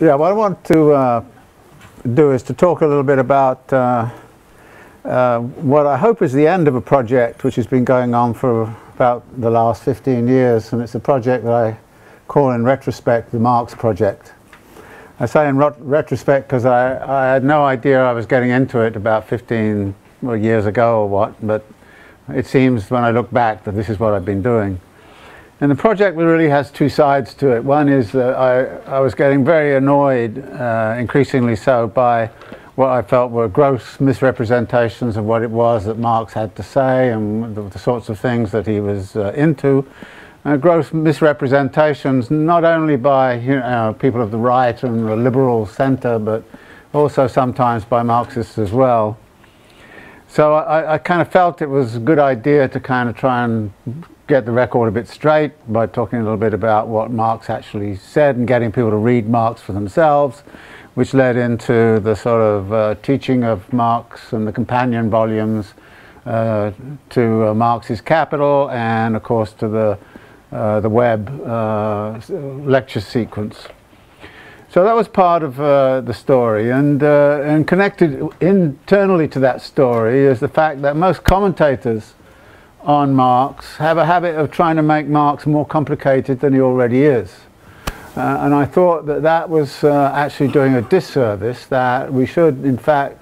Yeah, what I want to do is to talk a little bit about what I hope is the end of a project which has been going on for about the last 15 years, and it's a project that I call in retrospect the Marx Project. I say in retrospect because I had no idea I was getting into it about 15 years ago or what, but it seems when I look back that this is what I've been doing. And the project really has two sides to it. One is that I was getting very annoyed, increasingly so, by what I felt were gross misrepresentations of what it was that Marx had to say and the sorts of things that he was into. Gross misrepresentations not only by people of the right and the liberal centre, but also sometimes by Marxists as well. So I kind of felt it was a good idea to kind of try and get the record a bit straight by talking a little bit about what Marx actually said and getting people to read Marx for themselves, which led into the sort of teaching of Marx and the companion volumes to Marx's Capital, and of course to the web lecture sequence. So that was part of the story, and connected internally to that story is the fact that most commentators on Marx have a habit of trying to make Marx more complicated than he already is. And I thought that that was actually doing a disservice, that we should in fact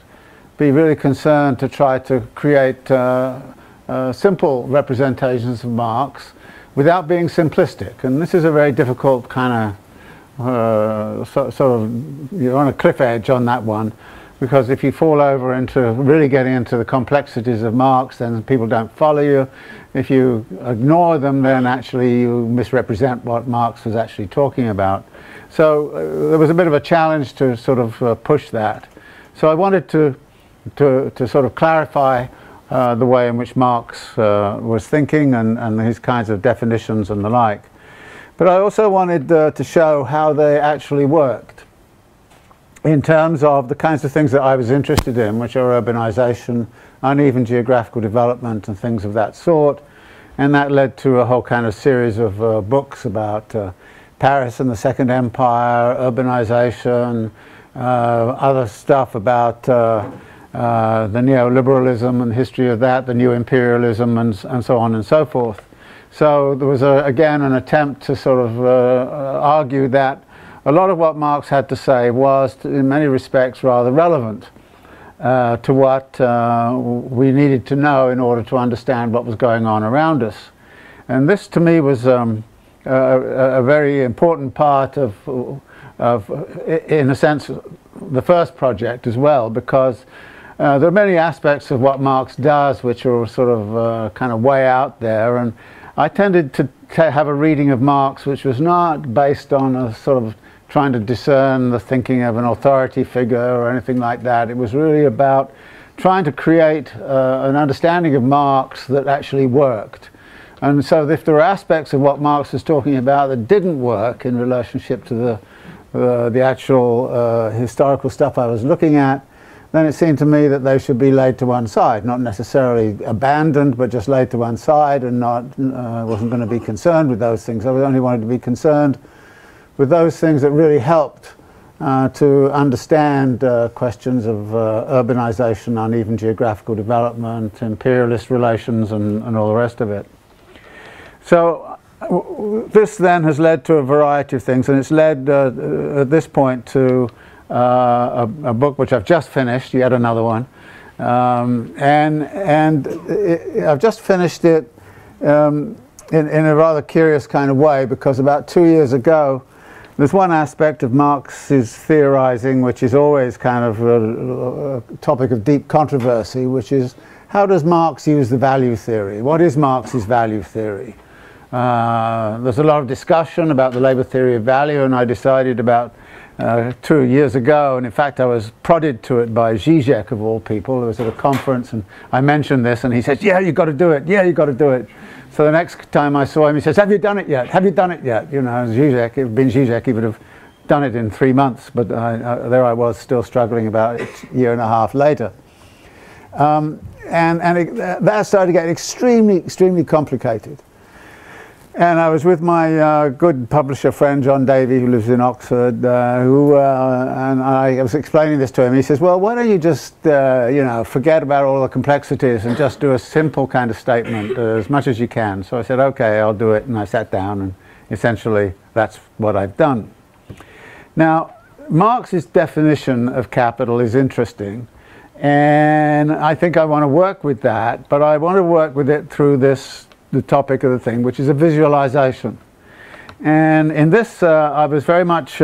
be really concerned to try to create simple representations of Marx without being simplistic. And this is a very difficult kind of sort of, you're on a cliff edge on that one, because if you fall over into really getting into the complexities of Marx, then people don't follow you. If you ignore them, then actually you misrepresent what Marx was actually talking about. So there was a bit of a challenge to sort of push that. So I wanted to sort of clarify the way in which Marx was thinking and his kinds of definitions and the like. But I also wanted to show how they actually worked in terms of the kinds of things that I was interested in, which are urbanization, uneven geographical development and things of that sort. And that led to a whole kind of series of books about Paris and the Second Empire, urbanization, other stuff about the neoliberalism and the history of that, the new imperialism, and so on and so forth. So there was again an attempt to sort of argue that a lot of what Marx had to say was, in many respects, rather relevant to what we needed to know in order to understand what was going on around us. And this, to me, was a very important part of, in a sense, the first project as well, because there are many aspects of what Marx does which are sort of kind of way out there, and I tended to have a reading of Marx which was not based on a sort of trying to discern the thinking of an authority figure or anything like that. It was really about trying to create an understanding of Marx that actually worked. And so if there were aspects of what Marx was talking about that didn't work in relationship to the actual historical stuff I was looking at, then it seemed to me that they should be laid to one side, not necessarily abandoned, but just laid to one side, and wasn't going to be concerned with those things. I only wanted to be concerned with those things that really helped to understand questions of urbanization, uneven geographical development, imperialist relations, and all the rest of it. So this then has led to a variety of things, and it's led at this point to a book which I've just finished, yet another one, and I've just finished it in a rather curious kind of way, because about 2 years ago there's one aspect of Marx's theorizing which is always kind of a topic of deep controversy, which is, how does Marx use the value theory? What is Marx's value theory? There's a lot of discussion about the labor theory of value, and I decided about 2 years ago, and in fact I was prodded to it by Zizek of all people. I was at a conference and I mentioned this, and he says, yeah, you've got to do it, yeah, you've got to do it. So the next time I saw him, he says, have you done it yet? Have you done it yet? You know, Zizek, if it had been Zizek, he would have done it in 3 months, but there I was still struggling about it a year and a half later. That started to get extremely, extremely complicated. And I was with my good publisher friend John Davey, who lives in Oxford, and I was explaining this to him. He says, well, why don't you just, you know, forget about all the complexities and just do a simple kind of statement as much as you can. So I said, okay, I'll do it. And I sat down, and essentially that's what I've done. Now, Marx's definition of capital is interesting, and I think I want to work with that, but I want to work with it through the topic of the thing, which is a visualization. And in this, I was very much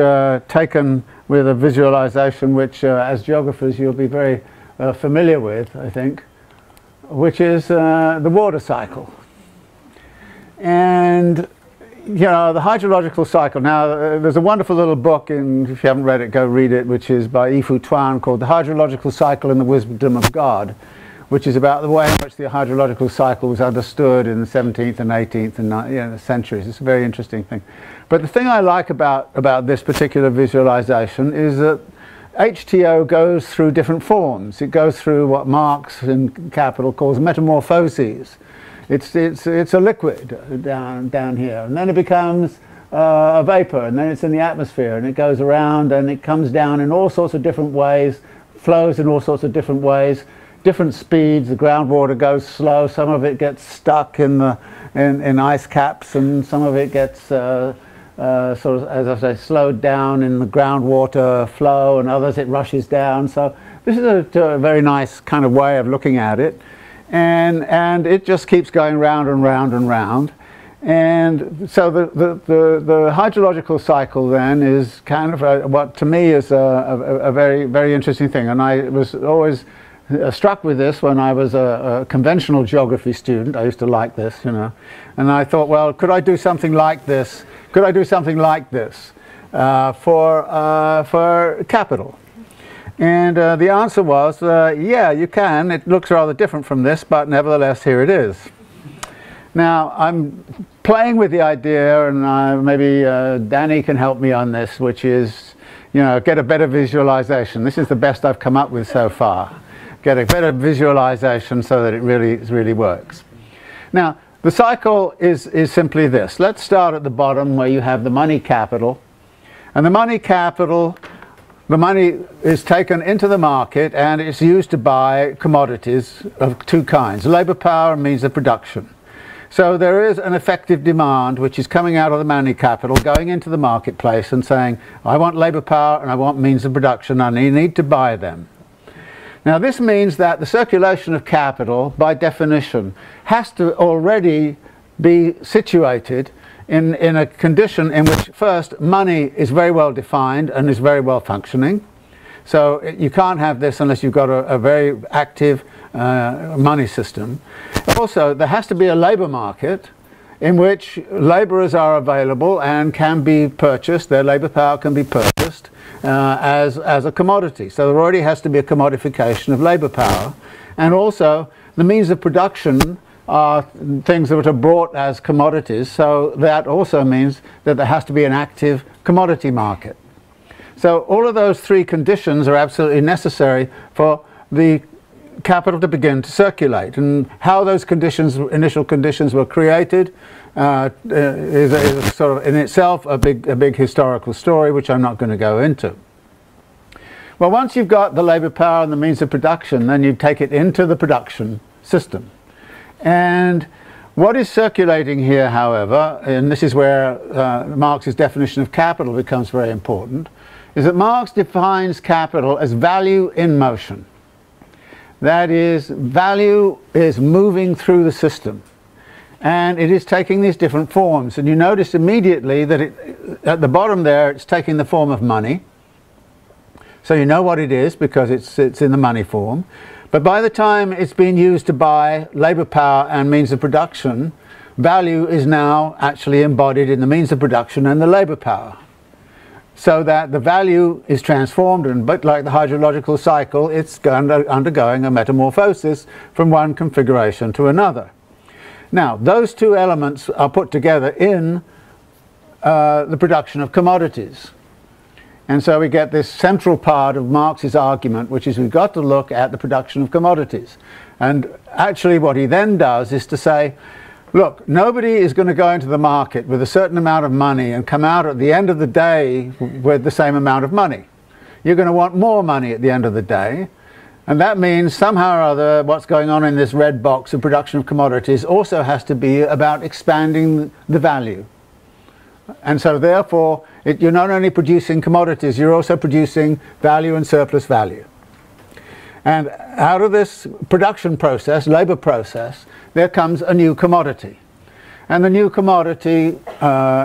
taken with a visualization which, as geographers, you'll be very familiar with, I think, which is the water cycle. And you know, the hydrological cycle. Now, there's a wonderful little book, and if you haven't read it, go read it, which is by Yifu Tuan, called The Hydrological Cycle and the Wisdom of God, which is about the way in which the hydrological cycle was understood in the 17th and 18th and centuries. It's a very interesting thing. But the thing I like about this particular visualization is that HTO goes through different forms. It goes through what Marx in Capital calls metamorphoses. It's a liquid down here, and then it becomes a vapor, and then it's in the atmosphere, and it goes around, and it comes down in all sorts of different ways, flows in all sorts of different ways, different speeds. The groundwater goes slow. Some of it gets stuck in ice caps, and some of it gets sort of, as I say, slowed down in the groundwater flow, and others it rushes down. So this is a very nice kind of way of looking at it. And it just keeps going round and round and round. And so the hydrological cycle then is kind of what to me is a very, very interesting thing. And I was always struck with this when I was a conventional geography student. I used to like this, you know. And I thought, well, could I do something like this? Could I do something like this for capital? And the answer was, yeah, you can. It looks rather different from this, but nevertheless, here it is. Now, I'm playing with the idea, and maybe Danny can help me on this, which is, you know, get a better visualization. This is the best I've come up with so far. Get a better visualization so that it really works. Now, the cycle is simply this. Let's start at the bottom where you have the money capital. And the money capital, the money is taken into the market and it's used to buy commodities of two kinds, labour power and means of production. So there is an effective demand which is coming out of the money capital, going into the marketplace and saying, I want labour power and I want means of production and I need to buy them. Now this means that the circulation of capital, by definition, has to already be situated in a condition in which, first, money is very well defined and is very well functioning. So you can't have this unless you've got a very active money system. Also, there has to be a labour market in which labourers are available and can be purchased, their labour power can be purchased as a commodity. So there already has to be a commodification of labour power. And also, the means of production are things that are brought as commodities, so that also means that there has to be an active commodity market. So all of those three conditions are absolutely necessary for the capital to begin to circulate. And how those conditions, initial conditions, were created is sort of in itself a big historical story, which I'm not going to go into. Well, once you've got the labour power and the means of production, then you take it into the production system. And what is circulating here, however, and this is where Marx's definition of capital becomes very important, is that Marx defines capital as value in motion. That is, value is moving through the system. And it is taking these different forms. And you notice immediately that at the bottom there, it's taking the form of money. So you know what it is because it's in the money form. But by the time it's being used to buy labour power and means of production, value is now actually embodied in the means of production and the labour power. So that the value is transformed, and but like the hydrological cycle, it's undergoing a metamorphosis from one configuration to another. Now, those two elements are put together in the production of commodities. And so we get this central part of Marx's argument, which is we've got to look at the production of commodities. And actually what he then does is to say, Look, nobody is going to go into the market with a certain amount of money and come out at the end of the day with the same amount of money. You're going to want more money at the end of the day, and that means somehow or other what's going on in this red box of production of commodities also has to be about expanding the value. And so therefore you're not only producing commodities, you're also producing value and surplus value. And out of this production process, labor process, there comes a new commodity. And the new commodity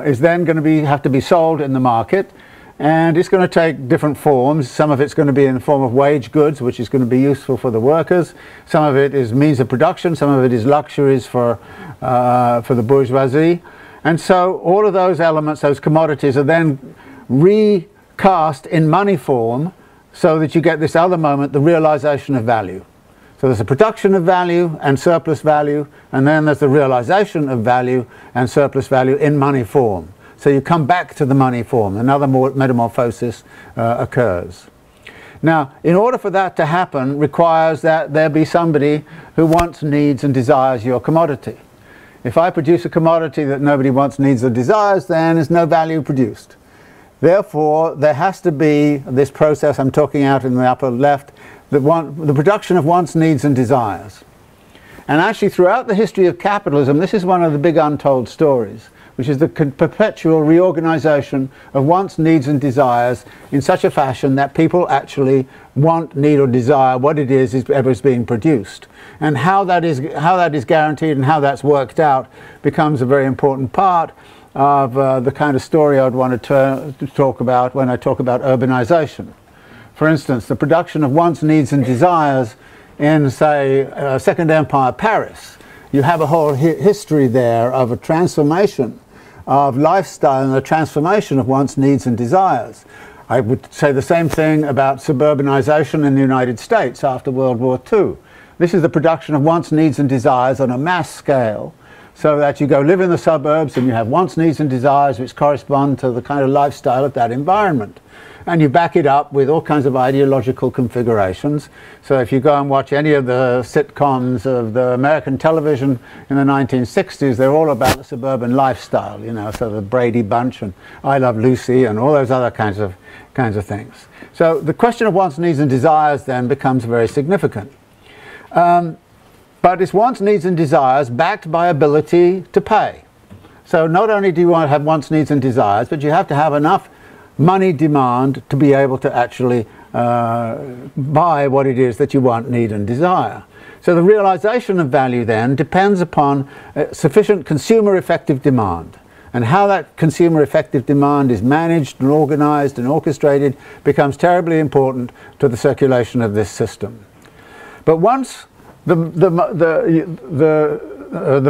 is then going to have to be sold in the market, and it's going to take different forms. Some of it's going to be in the form of wage goods, which is going to be useful for the workers. Some of it is means of production. Some of it is luxuries for the bourgeoisie. And so all of those elements, those commodities, are then recast in money form, so that you get this other moment, the realization of value. So there's a production of value and surplus value, and then there's the realization of value and surplus value in money form. So you come back to the money form, another metamorphosis occurs. Now, in order for that to happen, requires that there be somebody who wants, needs and desires your commodity. If I produce a commodity that nobody wants, needs or desires, then there's no value produced. Therefore, there has to be this process I'm talking out in the upper left, the production of wants, needs and desires. And actually throughout the history of capitalism, this is one of the big untold stories, which is the perpetual reorganization of wants, needs and desires in such a fashion that people actually want, need or desire what it is ever is being produced. And how that is guaranteed and how that's worked out becomes a very important part of the kind of story I'd want to talk about when I talk about urbanization. For instance, the production of wants, needs and desires in, say, Second Empire Paris. You have a whole history there of a transformation of lifestyle and a transformation of wants, needs and desires. I would say the same thing about suburbanization in the United States after World War II. This is the production of wants, needs and desires on a mass scale, so that you go live in the suburbs and you have wants, needs and desires which correspond to the kind of lifestyle of that environment. And you back it up with all kinds of ideological configurations. So if you go and watch any of the sitcoms of the American television in the 1960s, they're all about the suburban lifestyle, you know, so the Brady Bunch and I Love Lucy and all those other kinds of things. So the question of wants, needs and desires then becomes very significant. But it's wants, needs and desires backed by ability to pay. So not only do you want to have wants, needs and desires, but you have to have enough money demand to be able to actually buy what it is that you want, need and desire. So the realization of value then depends upon sufficient consumer effective demand. And how that consumer effective demand is managed and organized and orchestrated becomes terribly important to the circulation of this system. But once the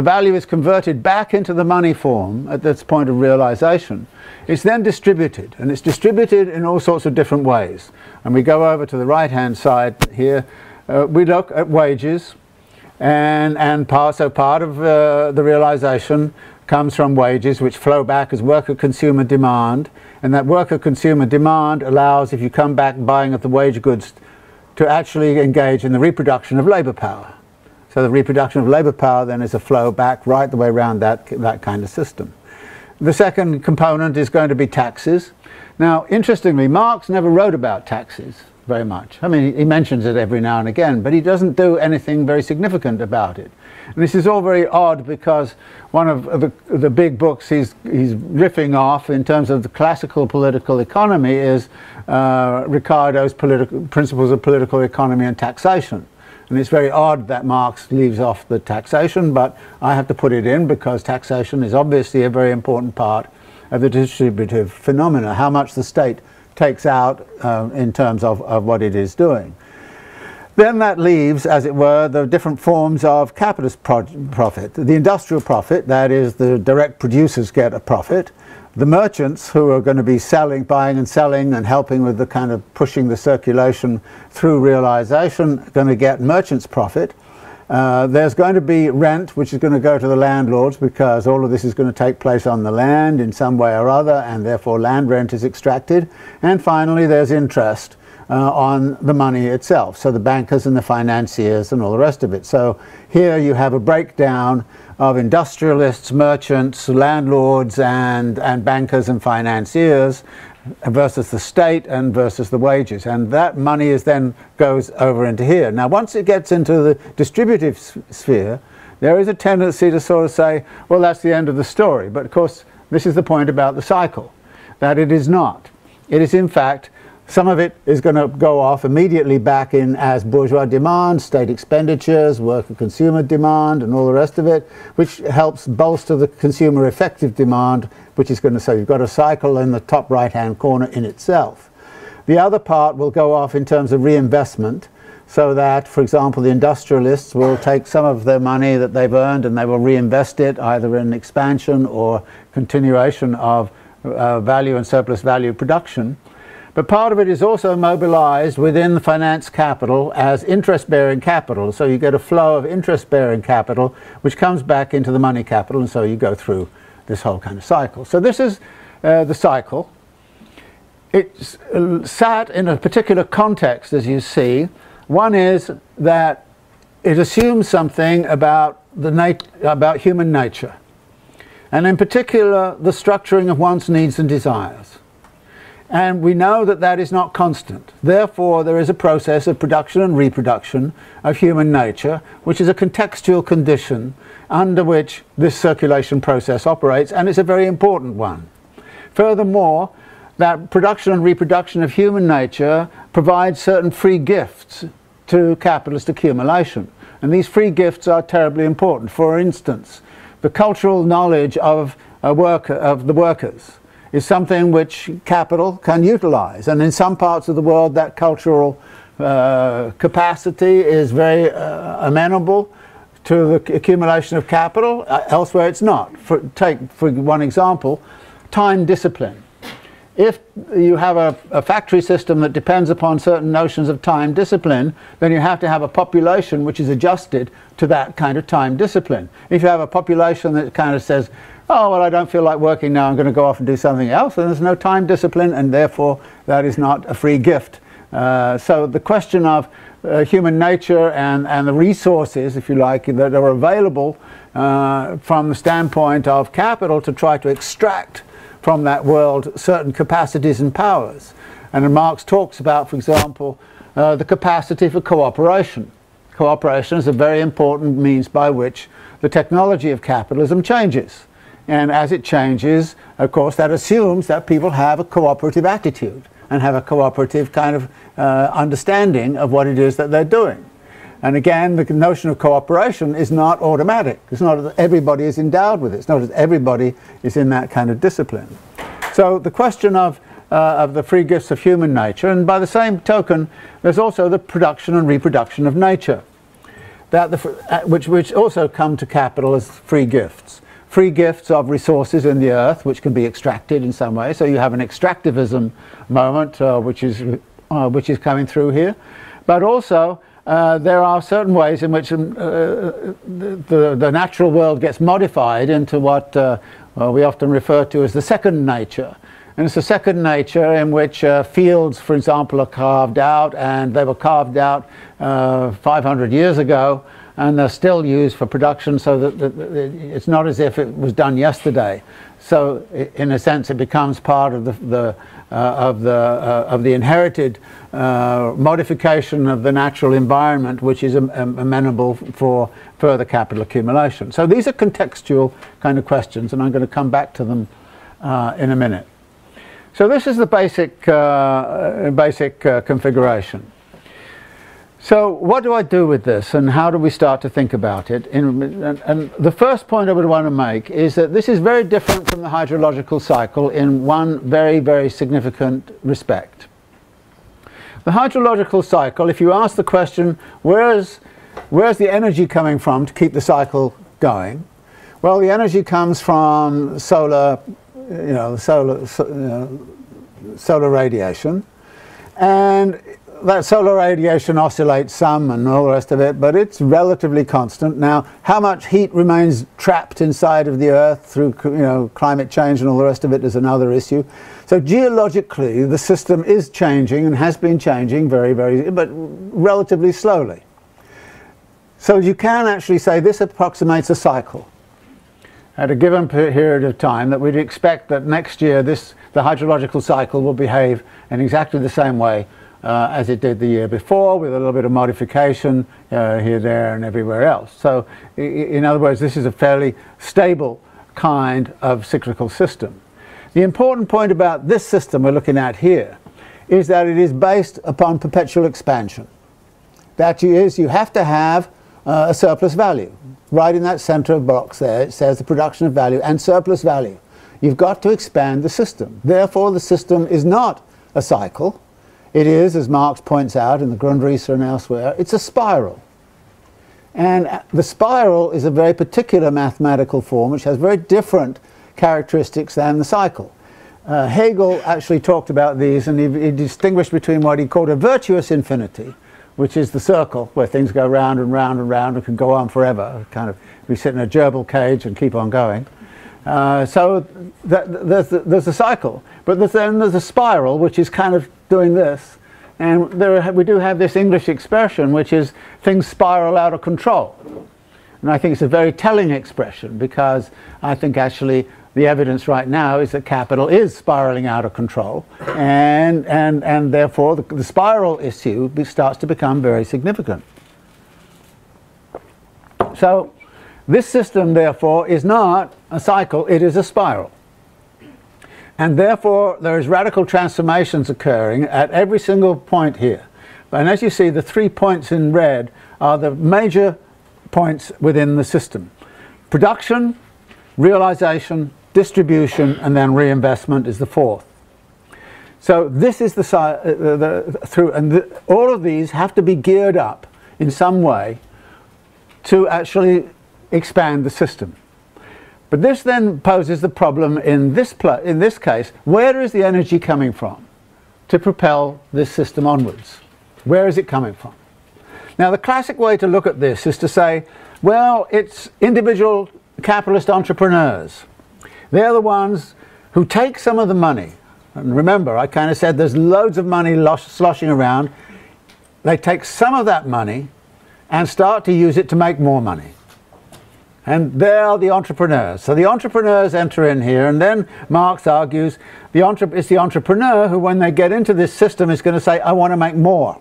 value is converted back into the money form at this point of realization, it's then distributed, and it's distributed in all sorts of different ways. And we go over to the right hand side here, we look at wages, and part of the realization comes from wages which flow back as worker consumer demand, and that worker consumer demand allows, if you come back buying at the wage goods, to actually engage in the reproduction of labor power. So the reproduction of labor power then is a flow back right the way around that kind of system. The second component is going to be taxes. Now, interestingly, Marx never wrote about taxes very much. I mean, he mentions it every now and again, but he doesn't do anything very significant about it. And this is all very odd because one of the big books he's riffing off in terms of the classical political economy is Ricardo's Principles of Political Economy and Taxation. And it's very odd that Marx leaves off the taxation, but I have to put it in because taxation is obviously a very important part of the distributive phenomena, how much the state takes out in terms of what it is doing. Then that leaves, as it were, the different forms of capitalist profit. The industrial profit, that is, the direct producers get a profit. The merchants, who are going to be selling, buying and selling and helping with the kind of pushing the circulation through realization, are going to get merchants' profit. There's going to be rent, which is going to go to the landlords because all of this is going to take place on the land in some way or other, and therefore land rent is extracted. And finally there's interest, on the money itself, so the bankers and the financiers and all the rest of it. So here you have a breakdown of industrialists, merchants, landlords and bankers and financiers versus the state and versus the wages, and that money is then goes over into here. Now once it gets into the distributive sphere, there is a tendency to sort of say, well, that's the end of the story. But of course this is the point about the cycle, that it is not. It is in fact, some of it is going to go off immediately back in as bourgeois demand, state expenditures, worker consumer demand and all the rest of it, which helps bolster the consumer effective demand, which is going to say you've got a cycle in the top right hand corner in itself. The other part will go off in terms of reinvestment, so that, for example, the industrialists will take some of their money that they've earned and they will reinvest it either in expansion or continuation of value and surplus value production. But part of it is also mobilized within the finance capital as interest-bearing capital. So you get a flow of interest-bearing capital which comes back into the money capital, and so you go through this whole kind of cycle. So this is the cycle. It's sat in a particular context, as you see. One is that it assumes something about human nature, and in particular the structuring of one's needs and desires. And we know that that is not constant. Therefore, there is a process of production and reproduction of human nature, which is a contextual condition under which this circulation process operates, and it's a very important one. Furthermore, that production and reproduction of human nature provides certain free gifts to capitalist accumulation. And these free gifts are terribly important. For instance, the cultural knowledge of the workers is something which capital can utilize, and in some parts of the world that cultural capacity is very amenable to the accumulation of capital. Elsewhere it's not. Take for one example, time discipline. If you have a factory system that depends upon certain notions of time discipline, then you have to have a population which is adjusted to that kind of time discipline. If you have a population that kind of says, oh, well, I don't feel like working now, I'm going to go off and do something else, then there's no time discipline, and therefore that is not a free gift. So the question of human nature and the resources, if you like, that are available from the standpoint of capital to try to extract from that world certain capacities and powers. And Marx talks about, for example, the capacity for cooperation. Cooperation is a very important means by which the technology of capitalism changes. And as it changes, of course, that assumes that people have a cooperative attitude and have a cooperative kind of understanding of what it is that they're doing. And again, the notion of cooperation is not automatic. It's not that everybody is endowed with it. It's not that everybody is in that kind of discipline. So the question of the free gifts of human nature, and by the same token, there's also the production and reproduction of nature, which also come to capital as free gifts. Free gifts of resources in the earth, which can be extracted in some way. So you have an extractivism moment, which is coming through here. But also, there are certain ways in which the natural world gets modified into what we often refer to as the second nature. And it's a second nature in which fields, for example, are carved out, and they were carved out 500 years ago, and they're still used for production, so that it's not as if it was done yesterday. So in a sense it becomes part of the inherited modification of the natural environment, which is amenable for further capital accumulation. So these are contextual kind of questions, and I'm going to come back to them in a minute. So this is the basic configuration. So what do I do with this, and how do we start to think about it? And the first point I would want to make is that this is very different from the hydrological cycle in one very, very significant respect. The hydrological cycle, if you ask the question, where's the energy coming from to keep the cycle going? Well, the energy comes from solar radiation, and that solar radiation oscillates some and all the rest of it, but it's relatively constant. Now, how much heat remains trapped inside of the Earth through, climate change and all the rest of it is another issue. So geologically, the system is changing and has been changing but relatively slowly. So you can actually say this approximates a cycle at a given period of time, that we'd expect that next year the hydrological cycle will behave in exactly the same way as it did the year before, with a little bit of modification here, there and everywhere else. So in other words, this is a fairly stable kind of cyclical system. The important point about this system we're looking at here is that it is based upon perpetual expansion. That is, you have to have a surplus value. Right in that center of box there, it says the production of value and surplus value. You've got to expand the system. Therefore, the system is not a cycle. It is, as Marx points out in the Grundrisse and elsewhere, it's a spiral. And the spiral is a very particular mathematical form which has very different characteristics than the cycle. Hegel actually talked about these, and he distinguished between what he called a virtuous infinity, which is the circle where things go round and round and round and can go on forever. Kind of, we sit in a gerbil cage and keep on going. So there's a cycle, but then there's a spiral which is kind of doing this, and we do have this English expression which is things spiral out of control. And I think it's a very telling expression, because I think actually the evidence right now is that capital is spiraling out of control, and therefore the spiral issue starts to become very significant. So this system therefore is not a cycle, it is a spiral. And therefore there is radical transformations occurring at every single point here. And as you see, the 3 points in red are the major points within the system. Production, realization, distribution, and then reinvestment is the fourth. So this is all of these have to be geared up in some way to actually expand the system. But this then poses the problem in this case, where is the energy coming from to propel this system onwards? Where is it coming from? Now, the classic way to look at this is to say, well, it's individual capitalist entrepreneurs. They're the ones who take some of the money. And remember, I kind of said there's loads of money sloshing around. They take some of that money and start to use it to make more money. And they're the entrepreneurs. So the entrepreneurs enter in here, and then Marx argues it's the entrepreneur who, when they get into this system, is going to say, I want to make more.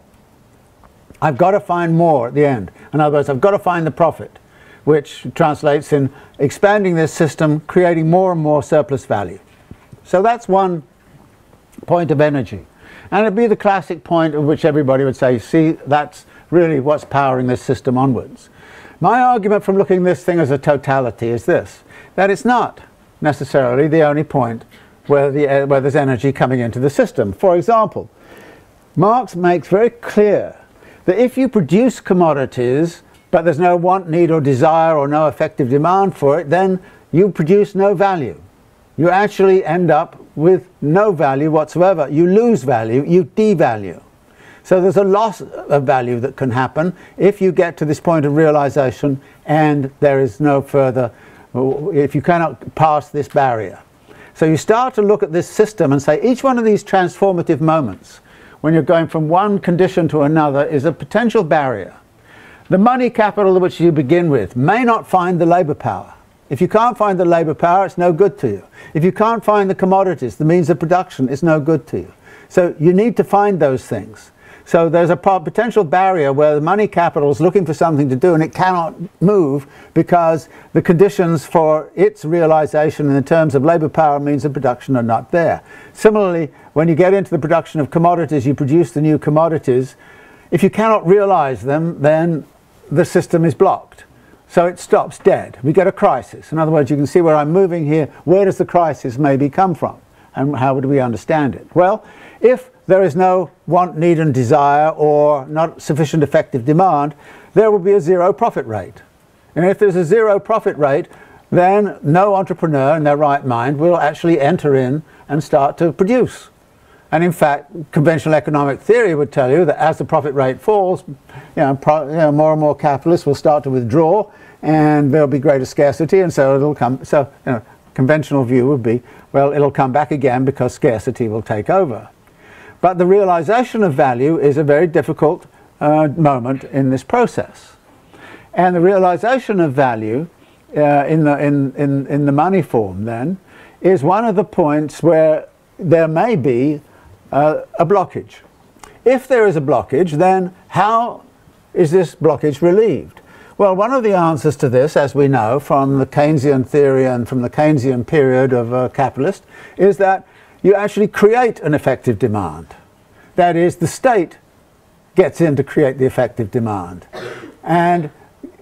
I've got to find more at the end. In other words, I've got to find the profit, which translates in expanding this system, creating more and more surplus value. So that's one point of energy. And it'd be the classic point at which everybody would say, see, that's really what's powering this system onwards. My argument from looking at this thing as a totality is this, that it's not necessarily the only point where there's energy coming into the system. For example, Marx makes very clear that if you produce commodities but there's no want, need or desire or no effective demand for it, then you produce no value. You actually end up with no value whatsoever. You lose value, you devalue. So there's a loss of value that can happen if you get to this point of realization and there is no further, if you cannot pass this barrier. So you start to look at this system and say each one of these transformative moments, when you're going from one condition to another, is a potential barrier. The money capital which you begin with may not find the labor power. If you can't find the labor power, it's no good to you. If you can't find the commodities, the means of production, it's no good to you. So you need to find those things. So there's a potential barrier where the money capital is looking for something to do and it cannot move because the conditions for its realization in terms of labor power and means of production are not there. Similarly, when you get into the production of commodities, you produce the new commodities. If you cannot realize them, then the system is blocked. So it stops dead. We get a crisis. In other words, you can see where I'm moving here. Where does the crisis maybe come from? And how would we understand it? Well, if there is no want, need and desire or not sufficient effective demand, there will be a zero profit rate. And if there's a zero profit rate, then no entrepreneur in their right mind will actually enter in and start to produce. And in fact, conventional economic theory would tell you that as the profit rate falls, more and more capitalists will start to withdraw, and there'll be greater scarcity, and so it'll come. So, conventional view would be, well, it'll come back again because scarcity will take over. But the realization of value is a very difficult moment in this process. And the realization of value in the money form, then, is one of the points where there may be a blockage. If there is a blockage, then how is this blockage relieved? Well, one of the answers to this, as we know from the Keynesian theory and from the Keynesian period of capitalist, is that you actually create an effective demand. That is, the state gets in to create the effective demand.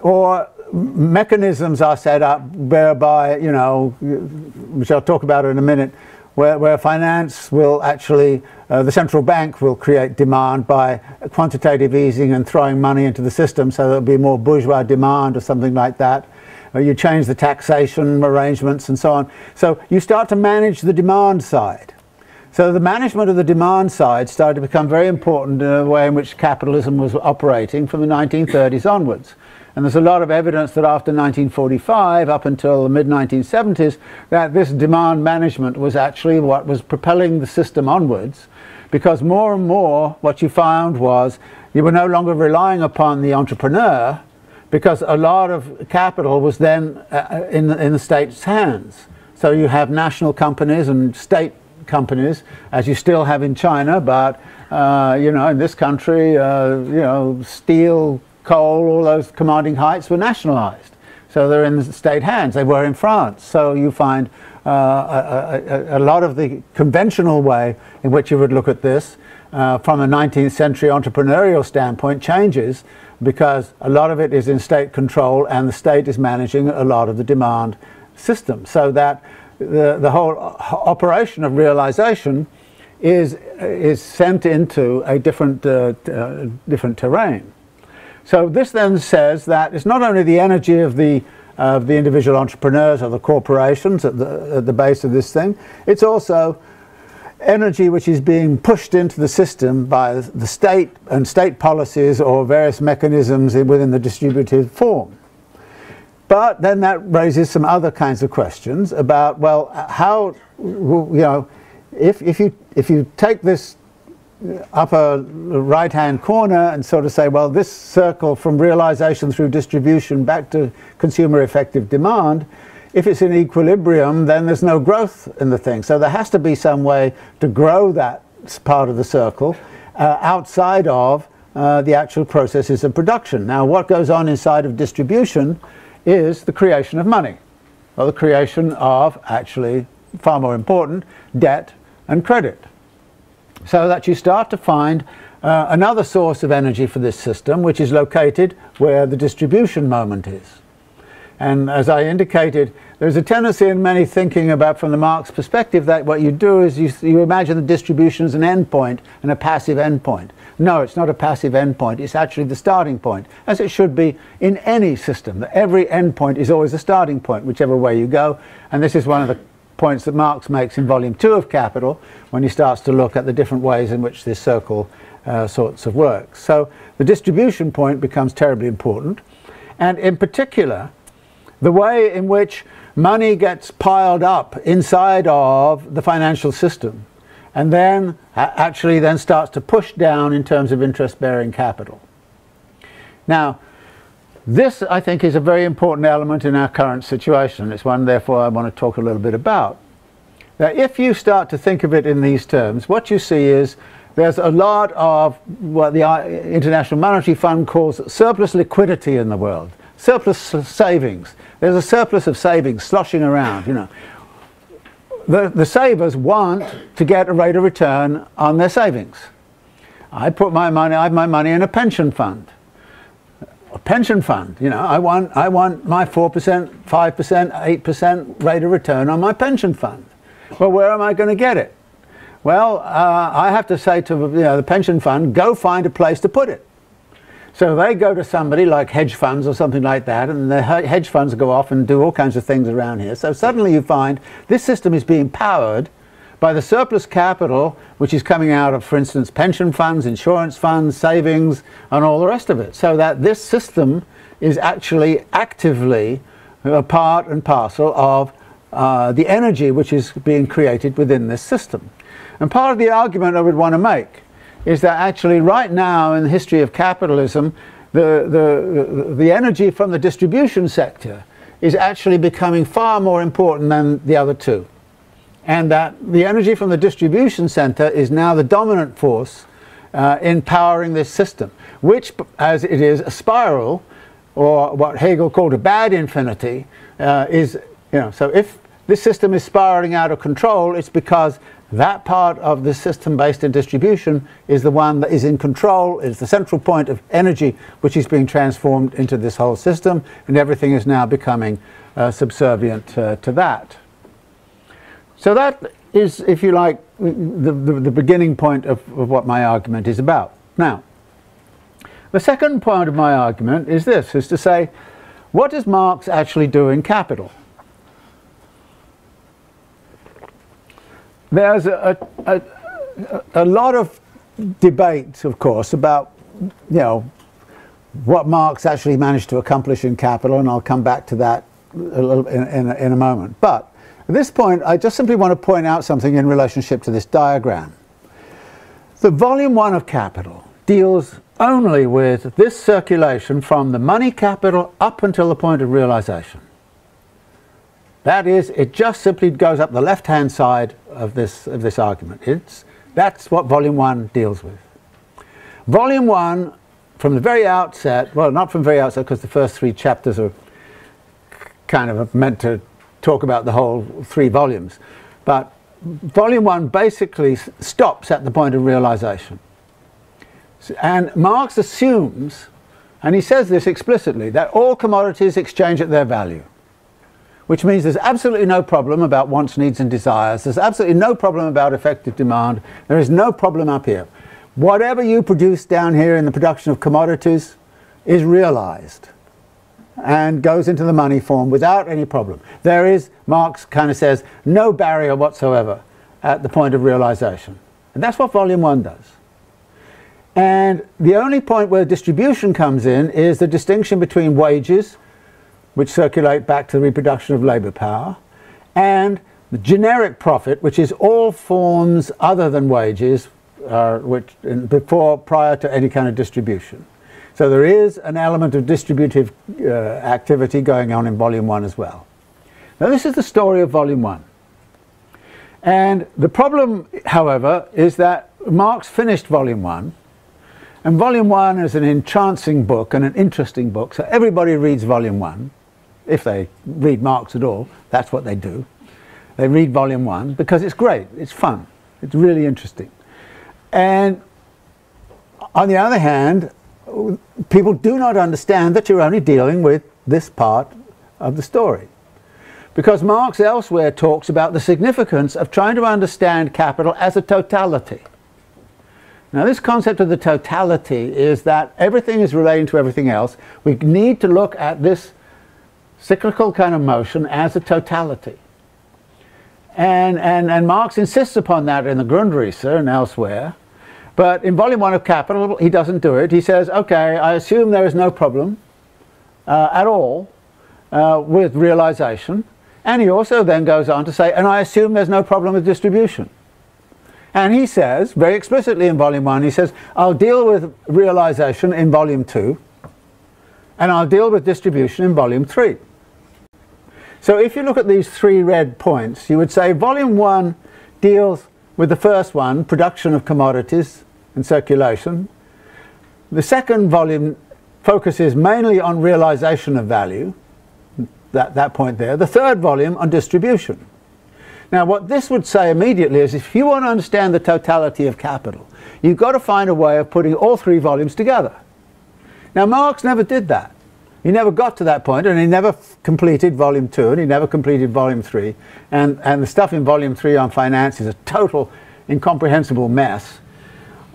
Or mechanisms are set up whereby, which I'll talk about in a minute, where finance will actually, the central bank will create demand by quantitative easing and throwing money into the system, so there'll be more bourgeois demand or something like that. You change the taxation arrangements and so on. So you start to manage the demand side. So the management of the demand side started to become very important in the way in which capitalism was operating from the 1930s onwards. And there's a lot of evidence that after 1945, up until the mid-1970s, that this demand management was actually what was propelling the system onwards, because more and more what you found was you were no longer relying upon the entrepreneur, because a lot of capital was then in the state's hands. So you have national companies and state companies, as you still have in China, but in this country, steel, coal, all those commanding heights were nationalized. So they're in the state hands. They were in France. So you find a lot of the conventional way in which you would look at this from a 19th century entrepreneurial standpoint changes, because a lot of it is in state control and the state is managing a lot of the demand system. So that the whole operation of realization is sent into a different terrain. So this then says that it's not only the energy of the individual entrepreneurs or the corporations at the base of this thing, it's also energy which is being pushed into the system by the state and state policies or various mechanisms within the distributed form. But then that raises some other kinds of questions about, well, how, if you take this upper right-hand corner and sort of say, well, this circle from realization through distribution back to consumer effective demand, if it's in equilibrium, then there's no growth in the thing. So there has to be some way to grow that part of the circle outside of the actual processes of production. Now, what goes on inside of distribution is the creation of money, or the creation of, actually, far more important, debt and credit. So that you start to find another source of energy for this system, which is located where the distribution moment is. And as I indicated, there's a tendency in many thinking about, from the Marx perspective, that what you do is you imagine the distribution as an endpoint and a passive endpoint. No, it's not a passive endpoint. It's actually the starting point, as it should be in any system. Every endpoint is always a starting point, whichever way you go. And this is one of the points that Marx makes in Volume 2 of Capital, when he starts to look at the different ways in which this circle sorts of works. So the distribution point becomes terribly important, and in particular the way in which money gets piled up inside of the financial system and then actually then starts to push down in terms of interest-bearing capital. Now, this, I think, is a very important element in our current situation. It's one, therefore, I want to talk a little bit about. Now, if you start to think of it in these terms, what you see is there's a lot of what the International Monetary Fund calls surplus liquidity in the world, surplus savings. There's a surplus of savings sloshing around, The savers want to get a rate of return on their savings. I have my money in a pension fund. A pension fund, I want my 4%, 5%, 8% rate of return on my pension fund. Well, where am I going to get it? Well, I have to say to the pension fund, go find a place to put it. So they go to somebody like hedge funds or something like that, and the hedge funds go off and do all kinds of things around here. So suddenly you find this system is being powered by the surplus capital which is coming out of, for instance, pension funds, insurance funds, savings, and all the rest of it. So that this system is actually actively a part and parcel of the energy which is being created within this system. And part of the argument I would want to make is that actually right now in the history of capitalism, the energy from the distribution sector is actually becoming far more important than the other two. And that the energy from the distribution center is now the dominant force in powering this system, which, as it is a spiral, or what Hegel called a bad infinity, is, so if this system is spiraling out of control, it's because that part of the system based in distribution is the one that is in control, is the central point of energy which is being transformed into this whole system, and everything is now becoming subservient to that. So that is, if you like, the beginning point of what my argument is about. Now, the second point of my argument is this, is to say, what does Marx actually do in Capital? There's a lot of debate, of course, about, what Marx actually managed to accomplish in Capital, and I'll come back to that a little in a moment. But at this point, I just simply want to point out something in relationship to this diagram. The volume 1 of Capital deals only with this circulation from the money capital up until the point of realization. That is, it just simply goes up the left-hand side of this argument. That's what volume 1 deals with. Volume 1, from the very outset, well, not from the very outset, because the first 3 chapters are kind of meant to talk about the whole 3 volumes, but volume 1 basically stops at the point of realization. And Marx assumes, and he says this explicitly, that all commodities exchange at their value, which means there's absolutely no problem about wants, needs and desires. There's absolutely no problem about effective demand. There is no problem up here. Whatever you produce down here in the production of commodities is realized and goes into the money form without any problem. There is, Marx kind of says, no barrier whatsoever at the point of realization. And that's what volume 1 does. And the only point where distribution comes in is the distinction between wages, which circulate back to the reproduction of labor power, and the generic profit, which is all forms other than wages, prior to any kind of distribution. So there is an element of distributive activity going on in volume 1 as well. Now this is the story of volume 1. And the problem, however, is that Marx finished volume 1, and volume 1 is an entrancing book and an interesting book, so everybody reads volume 1. If they read Marx at all, that's what they do. They read volume 1 because it's great, it's fun, it's really interesting. And on the other hand, people do not understand that you're only dealing with this part of the story. Because Marx elsewhere talks about the significance of trying to understand capital as a totality. Now this concept of the totality is that everything is relating to everything else. We need to look at this cyclical kind of motion as a totality. And Marx insists upon that in the Grundrisse and elsewhere. But in volume 1 of Capital, he doesn't do it. He says, okay, I assume there is no problem at all with realization. And he also then goes on to say, and I assume there's no problem with distribution. And he says, very explicitly in volume 1, he says, I'll deal with realization in volume 2, and I'll deal with distribution in volume 3. So if you look at these 3 red points, you would say volume 1 deals with the first one, production of commodities and circulation. The second volume focuses mainly on realization of value, that point there. The third volume on distribution. Now what this would say immediately is if you want to understand the totality of capital, you've got to find a way of putting all 3 volumes together. Now Marx never did that. He never got to that point, and he never completed volume 2, and he never completed volume 3. And the stuff in volume 3 on finance is a total incomprehensible mess.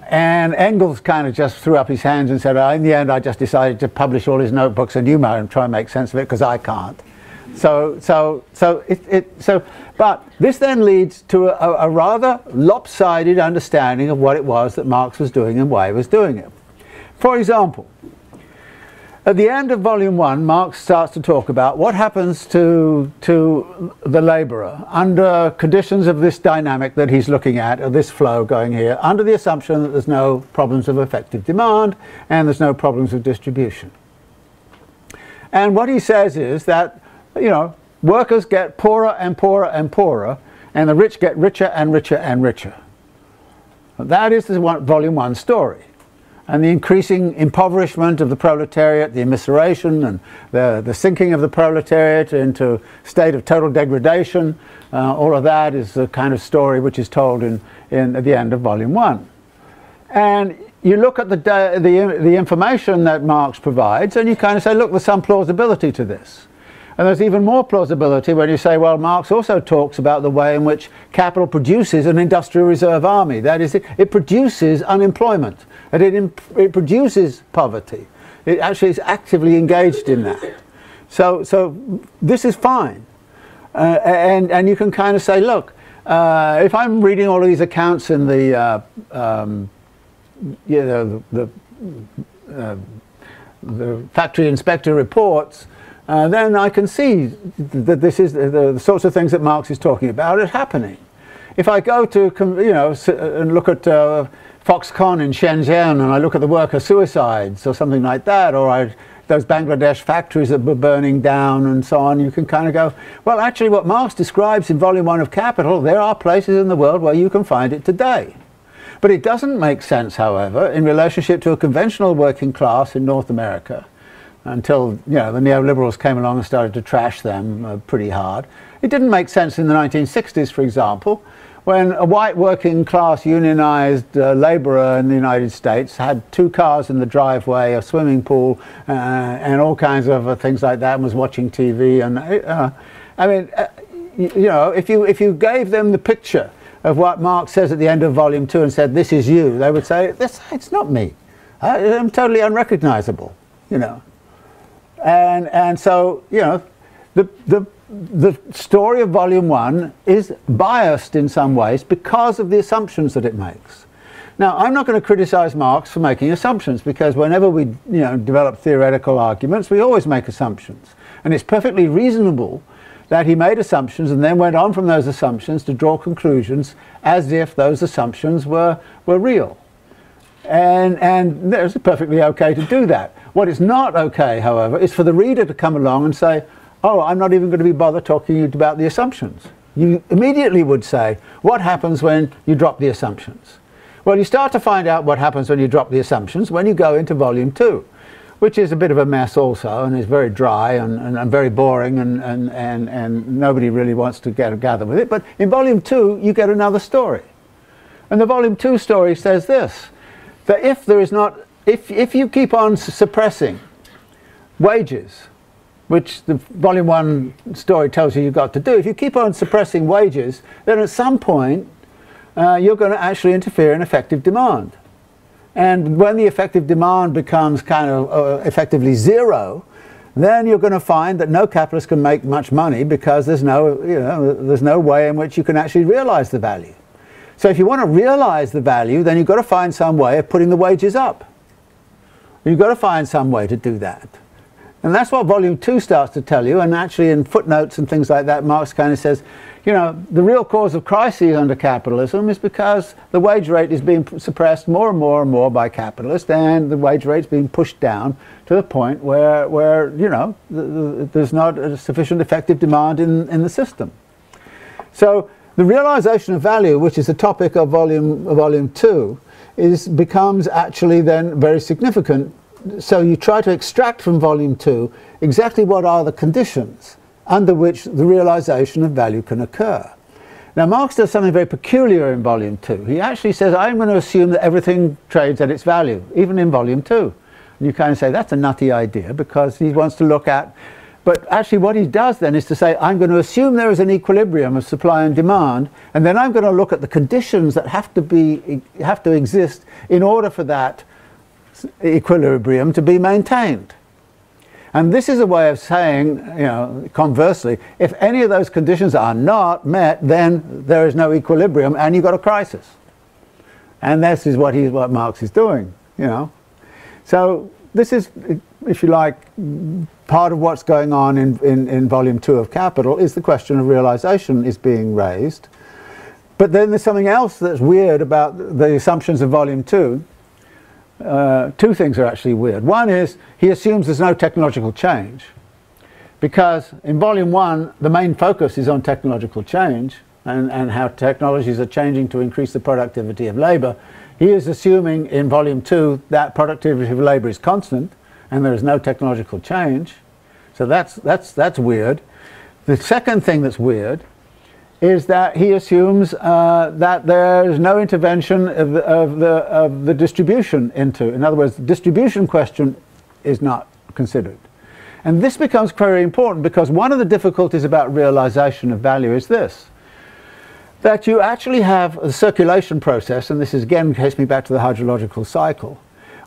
And Engels kind of just threw up his hands and said, in the end I just decided to publish all his notebooks and you might try and make sense of it because I can't. But this then leads to a rather lopsided understanding of what it was that Marx was doing and why he was doing it. For example, at the end of Volume 1, Marx starts to talk about what happens to the labourer under conditions of this dynamic that he's looking at, or this flow going here, under the assumption that there's no problems of effective demand and there's no problems of distribution. And what he says is that, you know, workers get poorer and poorer and poorer, and the rich get richer and richer and richer. That is the Volume 1 story. And the increasing impoverishment of the proletariat, the immiseration and the sinking of the proletariat into a state of total degradation, all of that is the kind of story which is told at the end of Volume 1. And you look at the information that Marx provides and you kind of say, look, there's some plausibility to this. And there's even more plausibility when you say, well, Marx also talks about the way in which capital produces an industrial reserve army. That is, it produces unemployment, and it produces poverty. It actually is actively engaged in that. So this is fine. And you can kind of say, look, if I'm reading all of these accounts in the, the factory inspector reports, then I can see that this is the sorts of things that Marx is talking about are happening. If I go to, you know, and look at Foxconn in Shenzhen, and I look at the worker suicides or something like that, or those Bangladesh factories that were burning down and so on, you can kind of go, well, actually what Marx describes in Volume 1 of Capital, there are places in the world where you can find it today. But it doesn't make sense, however, in relationship to a conventional working class in North America, until, you know, the neoliberals came along and started to trash them pretty hard. It didn't make sense in the 1960s, for example, when a white working class unionized labourer in the United States had 2 cars in the driveway, a swimming pool, and all kinds of things like that, and was watching TV. And I mean, you know, if you gave them the picture of what Marx says at the end of Volume 2 and said, this is you, they would say, it's not me. I'm totally unrecognizable, you know. And so, you know, the story of Volume 1 is biased in some ways because of the assumptions that it makes. Now, I'm not going to criticize Marx for making assumptions, because whenever we, you know, develop theoretical arguments, we always make assumptions. And it's perfectly reasonable that he made assumptions and then went on from those assumptions to draw conclusions as if those assumptions were real. And it's perfectly okay to do that. What is not okay, however, is for the reader to come along and say, oh, I'm not even going to be bothered talking to you about the assumptions. You immediately would say, what happens when you drop the assumptions? Well, you start to find out what happens when you drop the assumptions when you go into Volume 2, which is a bit of a mess also, and is very dry and very boring, and nobody really wants to gather with it. But in Volume 2, you get another story. And the Volume 2 story says this, that if you keep on suppressing wages, which the Volume 1 story tells you you've got to do, if you keep on suppressing wages, then at some point you're going to actually interfere in effective demand. And when the effective demand becomes kind of effectively zero, then you're going to find that no capitalist can make much money, because there's no way in which you can actually realize the value. So if you want to realize the value, then you've got to find some way of putting the wages up. You've got to find some way to do that. And that's what Volume 2 starts to tell you, and actually in footnotes and things like that, Marx kind of says, you know, the real cause of crises under capitalism is because the wage rate is being suppressed more and more and more by capitalists, and the wage rate is being pushed down to the point where you know, there's not a sufficient effective demand in the system. So the realization of value, which is the topic of volume 2, becomes actually then very significant. So you try to extract from Volume 2 exactly what are the conditions under which the realization of value can occur. Now, Marx does something very peculiar in Volume 2. He actually says, I'm going to assume that everything trades at its value, even in Volume 2. And you kind of say, that's a nutty idea, because he wants to look at... But actually what he does then is to say, I'm going to assume there is an equilibrium of supply and demand, and then I'm going to look at the conditions that have to exist in order for that equilibrium to be maintained. And this is a way of saying, you know, conversely, if any of those conditions are not met, then there is no equilibrium and you've got a crisis. And this is what Marx is doing, you know. So this is, if you like, part of what's going on in volume 2 of Capital is the question of realization is being raised. But then there's something else that's weird about the assumptions of volume 2. Two things are actually weird. One is he assumes there's no technological change, because in volume 1 the main focus is on technological change and how technologies are changing to increase the productivity of labor. He is assuming in volume 2 that productivity of labor is constant and there is no technological change. So that's weird. The second thing that's weird is that he assumes that there is no intervention of the distribution into. In other words, the distribution question is not considered. And this becomes very important, because one of the difficulties about realization of value is this: that you actually have a circulation process, and this is again takes me back to the hydrological cycle,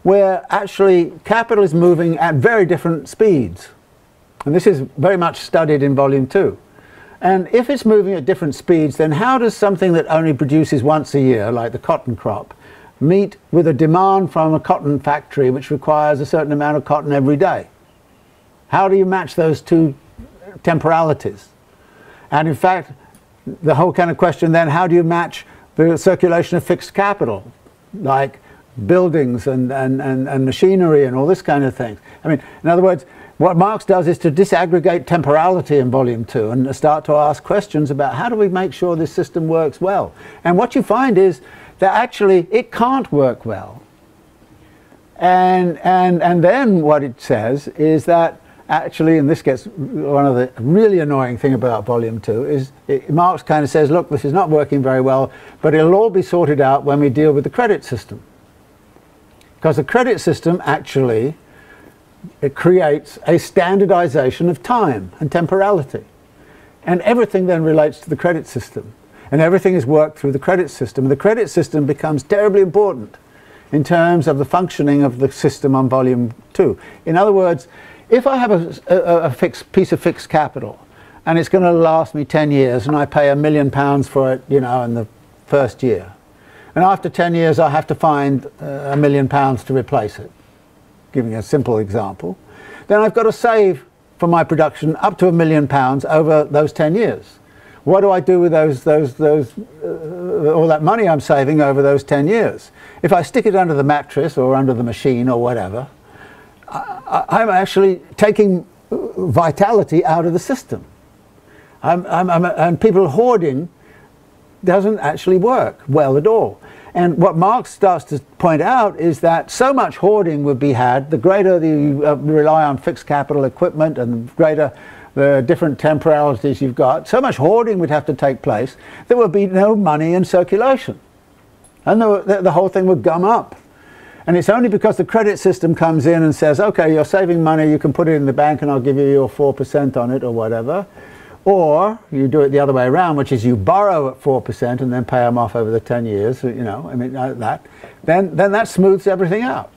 where actually capital is moving at very different speeds. And this is very much studied in volume 2. And if it's moving at different speeds, then how does something that only produces once a year, like the cotton crop, meet with a demand from a cotton factory which requires a certain amount of cotton every day? How do you match those two temporalities? And in fact, the whole kind of question then, how do you match the circulation of fixed capital, like buildings and machinery and all this kind of thing? I mean, in other words, what Marx does is to disaggregate temporality in volume 2 and start to ask questions about how do we make sure this system works well. And what you find is that actually it can't work well. And then what it says is that actually, and this gets one of the really annoying thing about volume 2, is Marx kind of says, look, this is not working very well, but it'll all be sorted out when we deal with the credit system. Because the credit system actually, it creates a standardization of time and temporality. And everything then relates to the credit system. And everything is worked through the credit system. And the credit system becomes terribly important in terms of the functioning of the system on volume 2. In other words, if I have a fixed piece of fixed capital and it's going to last me 10 years and I pay £1 million for it, you know, in the first year, and after 10 years I have to find £1 million to replace it, giving a simple example, then I've got to save for my production up to £1 million over those 10 years. What do I do with all that money I'm saving over those 10 years? If I stick it under the mattress or under the machine or whatever, I'm actually taking vitality out of the system. And people hoarding doesn't actually work well at all. And what Marx starts to point out is that so much hoarding would be had, the greater you rely on fixed capital equipment and the greater the different temporalities you've got, so much hoarding would have to take place, there would be no money in circulation. And the whole thing would gum up. And it's only because the credit system comes in and says, okay, you're saving money, you can put it in the bank and I'll give you your 4% on it or whatever. Or you do it the other way around, which is you borrow at 4% and then pay them off over the 10 years, you know, I mean, that. Then that smooths everything out.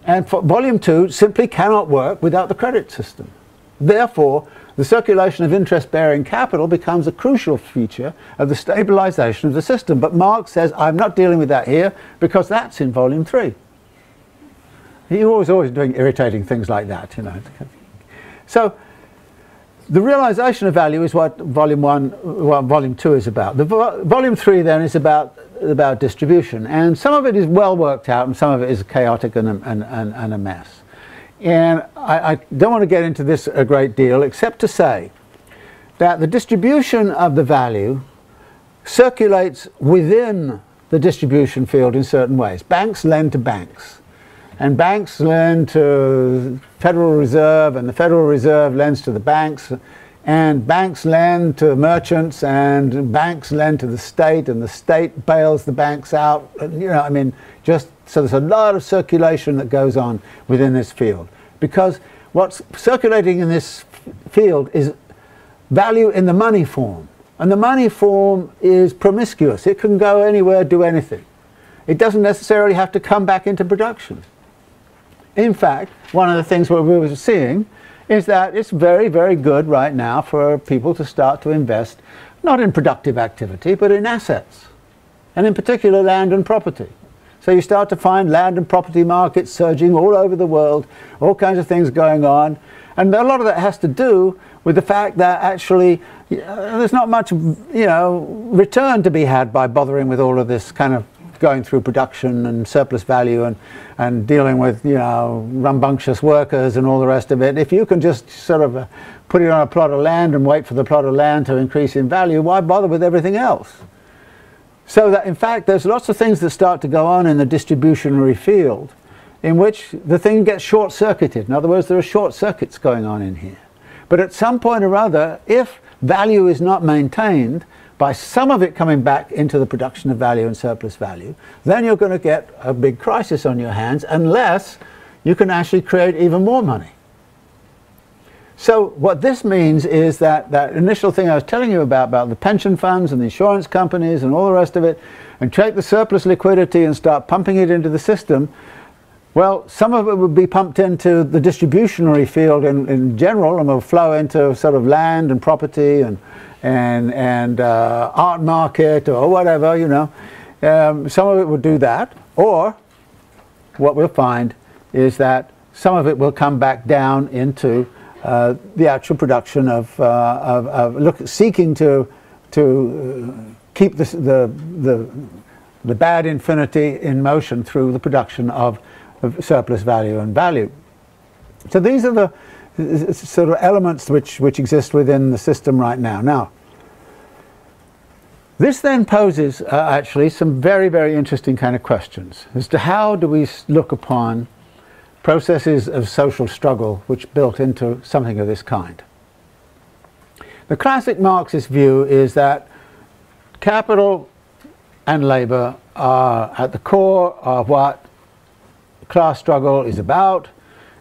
And for volume 2 simply cannot work without the credit system. Therefore, the circulation of interest-bearing capital becomes a crucial feature of the stabilization of the system. But Marx says, I'm not dealing with that here because that's in volume 3. He was always doing irritating things like that, you know. So the realization of value is what volume 2 is about. Volume 3 then is about distribution, and some of it is well worked out and some of it is chaotic and a mess. And I don't want to get into this a great deal except to say that the distribution of the value circulates within the distribution field in certain ways. Banks lend to banks, and banks lend to Federal Reserve, and the Federal Reserve lends to the banks, and banks lend to merchants, and banks lend to the state, and the state bails the banks out. You know, I mean, just so there's a lot of circulation that goes on within this field, because what's circulating in this field is value in the money form, and the money form is promiscuous. It can go anywhere, do anything. It doesn't necessarily have to come back into production. In fact, one of the things what we were seeing is that it's very, very good right now for people to start to invest not in productive activity but in assets, and in particular land and property. So you start to find land and property markets surging all over the world, all kinds of things going on, and a lot of that has to do with the fact that actually there's not much, return to be had by bothering with all of this kind of going through production and surplus value and dealing with, rambunctious workers and all the rest of it. If you can just sort of put it on a plot of land and wait for the plot of land to increase in value, why bother with everything else? So that in fact there's lots of things that start to go on in the distributionary field in which the thing gets short-circuited. In other words, there are short circuits going on in here. But at some point or other, if value is not maintained by some of it coming back into the production of value and surplus value, then you're going to get a big crisis on your hands unless you can actually create even more money. So what this means is that that initial thing I was telling you about the pension funds and the insurance companies and all the rest of it, and take the surplus liquidity and start pumping it into the system, well, some of it would be pumped into the distributionary field in general, and will flow into sort of land and property and art market or whatever, some of it would do that. Or what we'll find is that some of it will come back down into the actual production of seeking to keep the bad infinity in motion through the production of surplus value and value. So these are the sort of elements which exist within the system right now. Now, this then poses actually some very, very interesting kind of questions as to how do we look upon processes of social struggle which built into something of this kind. The classic Marxist view is that capital and labour are at the core of what class struggle is about,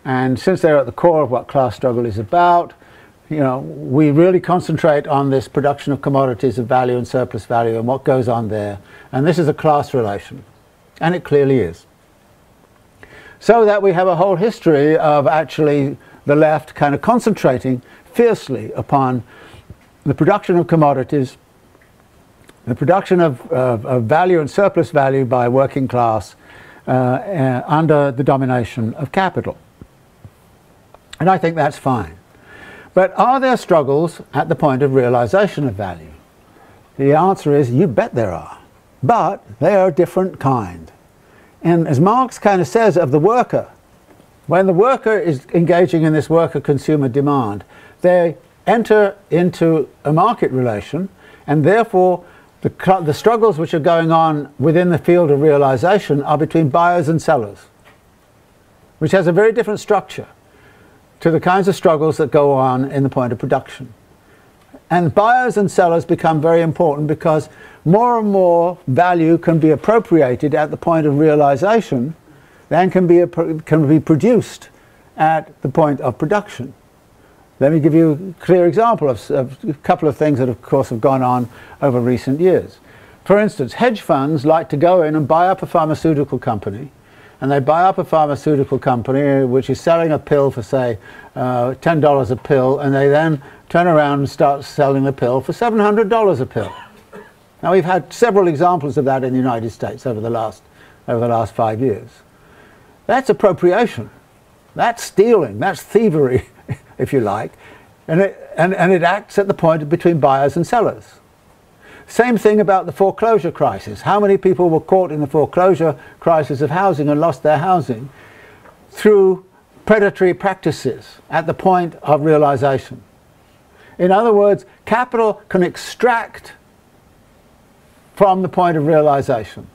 and since they're at the core of what class struggle is about, we really concentrate on this production of commodities of value and surplus value and what goes on there, and this is a class relation, and it clearly is. So that we have a whole history of actually the left kind of concentrating fiercely upon the production of commodities, the production of value and surplus value by working class under the domination of capital. And I think that's fine. But are there struggles at the point of realization of value? The answer is, you bet there are. But they are a different kind. And as Marx kind of says of the worker, when the worker is engaging in this worker-consumer demand, they enter into a market relation, and therefore the struggles which are going on within the field of realization are between buyers and sellers, which has a very different structure to the kinds of struggles that go on in the point of production. And buyers and sellers become very important because more and more value can be appropriated at the point of realization than can be produced at the point of production. Let me give you a clear example of a couple of things that of course have gone on over recent years. For instance, hedge funds like to go in and buy up a pharmaceutical company, and they buy up a pharmaceutical company which is selling a pill for say $10 a pill, and they then turn around and start selling the pill for $700 a pill. Now we've had several examples of that in the United States over the last 5 years. That's appropriation, that's stealing, that's thievery, if you like, and it acts at the point between buyers and sellers. Same thing about the foreclosure crisis. How many people were caught in the foreclosure crisis of housing and lost their housing through predatory practices at the point of realization? In other words, capital can extract from the point of realization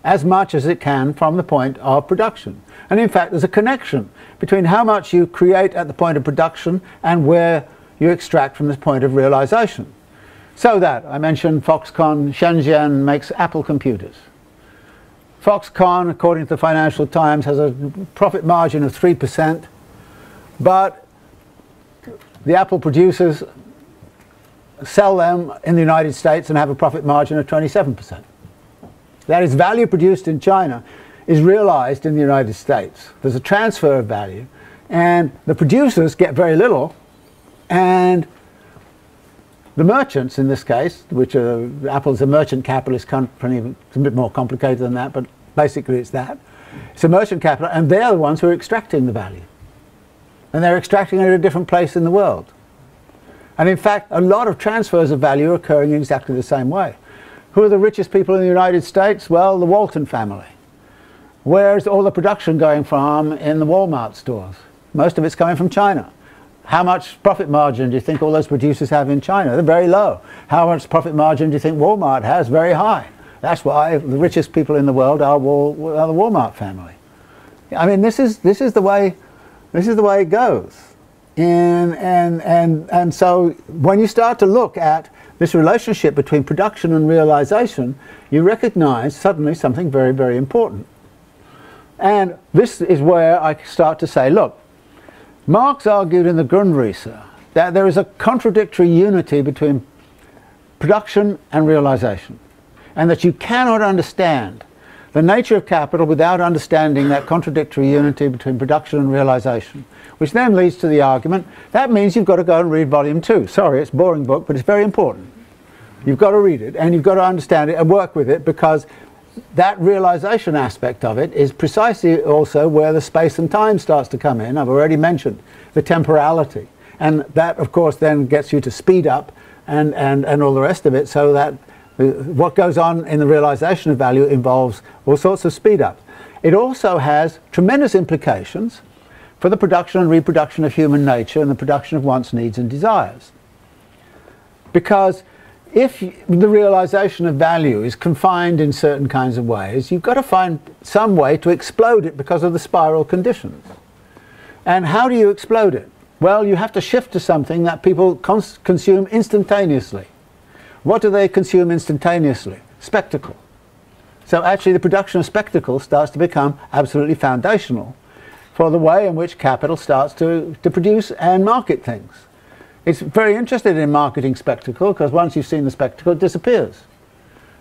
as much as it can from the point of production. And in fact, there's a connection between how much you create at the point of production and where you extract from this point of realization. So that, I mentioned Foxconn, Shenzhen makes Apple computers. Foxconn, according to the Financial Times, has a profit margin of 3%, but the Apple producers sell them in the United States and have a profit margin of 27%. That is, value produced in China is realized in the United States. There's a transfer of value. And the producers get very little, and the merchants in this case, which are, Apple's a merchant capitalist company, it's a bit more complicated than that, but basically it's that. It's a merchant capital, and they're the ones who are extracting the value. And they're extracting it at a different place in the world. And in fact, a lot of transfers of value are occurring in exactly the same way. Who are the richest people in the United States? Well, the Walton family. Where's all the production going from in the Walmart stores? Most of it's coming from China. How much profit margin do you think all those producers have in China? They're very low. How much profit margin do you think Walmart has? Very high. That's why the richest people in the world are the Walmart family. I mean, this is the way it goes. And so when you start to look at this relationship between production and realization, you recognize suddenly something very, very important. And this is where I start to say, look, Marx argued in the Grundrisse that there is a contradictory unity between production and realization, and that you cannot understand the nature of capital without understanding that contradictory unity between production and realization, which then leads to the argument, that means you've got to go and read volume 2. Sorry, it's a boring book, but it's very important. You've got to read it, and you've got to understand it and work with it, because that realization aspect of it is precisely also where the space and time starts to come in. I've already mentioned the temporality, and that of course then gets you to speed up and all the rest of it, so that what goes on in the realization of value involves all sorts of speed ups. It also has tremendous implications for the production and reproduction of human nature and the production of wants, needs and desires. Because if the realization of value is confined in certain kinds of ways, you've got to find some way to explode it because of the spiral conditions. And how do you explode it? Well, you have to shift to something that people consume instantaneously. What do they consume instantaneously? Spectacle. So actually the production of spectacle starts to become absolutely foundational for the way in which capital starts to produce and market things. It's very interested in marketing spectacle, because once you've seen the spectacle, it disappears.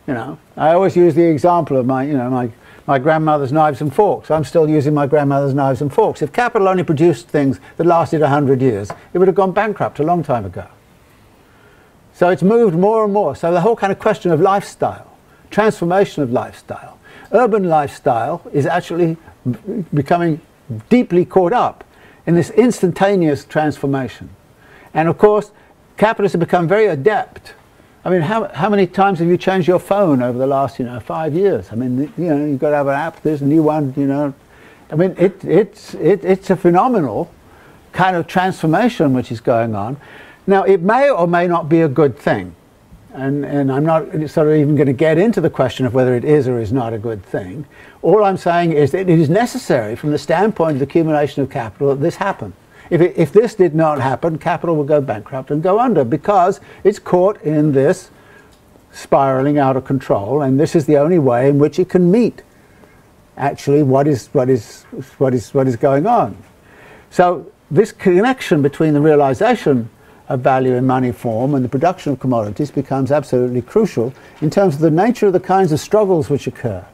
You know, I always use the example of my grandmother's knives and forks. I'm still using my grandmother's knives and forks. If capital only produced things that lasted 100 years, it would have gone bankrupt a long time ago. So it's moved more and more. So the whole kind of question of lifestyle, transformation of lifestyle, urban lifestyle is actually becoming deeply caught up in this instantaneous transformation. And of course, capitalists have become very adept. I mean, how many times have you changed your phone over the last, 5 years? I mean, you've got to have an app, there's a new one, I mean, it's a phenomenal kind of transformation which is going on. Now, it may or may not be a good thing. And I'm not sort of even going to get into the question of whether it is or is not a good thing. All I'm saying is that it is necessary from the standpoint of the accumulation of capital that this happen. If this did not happen, capital will go bankrupt and go under, because it's caught in this spiraling out of control, and this is the only way in which it can meet actually what is going on. So this connection between the realization of value in money form and the production of commodities becomes absolutely crucial in terms of the nature of the kinds of struggles which occur.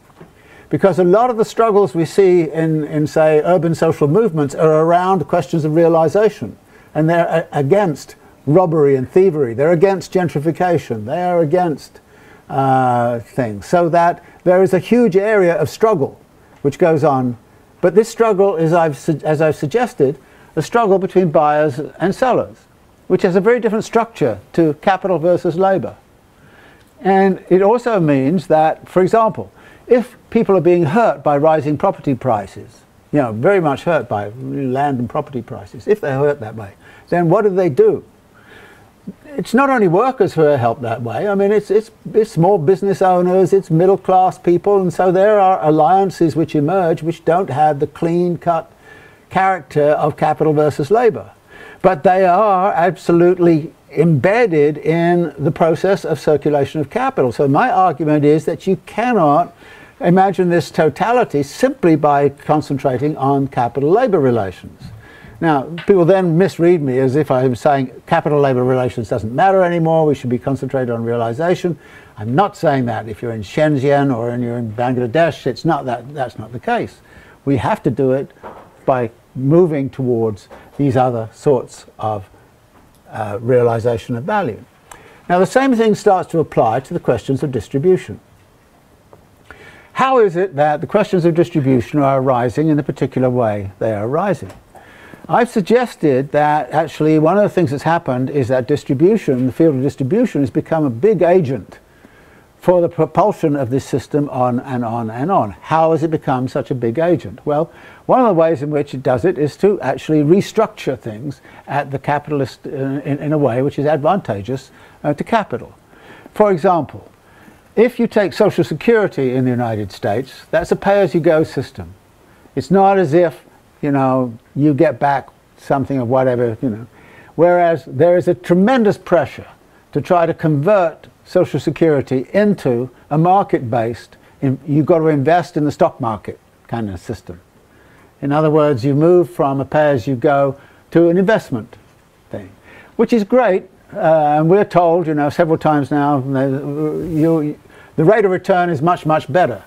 Because a lot of the struggles we see in say, urban social movements are around questions of realization. And they're against robbery and thievery. They're against gentrification. They are against things. So that there is a huge area of struggle which goes on. But this struggle is, as I've suggested, a struggle between buyers and sellers, which has a very different structure to capital versus labor. And it also means that, for example, if people are being hurt by rising property prices, very much hurt by land and property prices, if they're hurt that way, then what do? It's not only workers who are helped that way. I mean, it's small business owners, it's middle class people, and so there are alliances which emerge which don't have the clean-cut character of capital versus labor. But they are absolutely embedded in the process of circulation of capital. So my argument is that you cannot imagine this totality simply by concentrating on capital-labor relations. Now, people then misread me as if I'm saying capital-labor relations doesn't matter anymore, we should be concentrated on realization. I'm not saying that. If you're in Shenzhen or you're in Bangladesh, that's not the case. We have to do it by moving towards these other sorts of realization of value. Now the same thing starts to apply to the questions of distribution. How is it that the questions of distribution are arising in the particular way they are arising? I've suggested that actually one of the things that's happened is that distribution, the field of distribution, has become a big agent for the propulsion of this system on and on and on. How has it become such a big agent? Well, one of the ways in which it does it is to actually restructure things at the capitalist in a way which is advantageous to capital. For example, if you take Social Security in the United States, that's a pay-as-you-go system. It's not as if, you know, you get back something of whatever, you know. Whereas there is a tremendous pressure to try to convert Social Security into a market-based, you've got to invest in the stock market kind of system. In other words, you move from a pay-as-you-go to an investment thing, which is great. And we're told, you know, several times now, the rate of return is much, much better.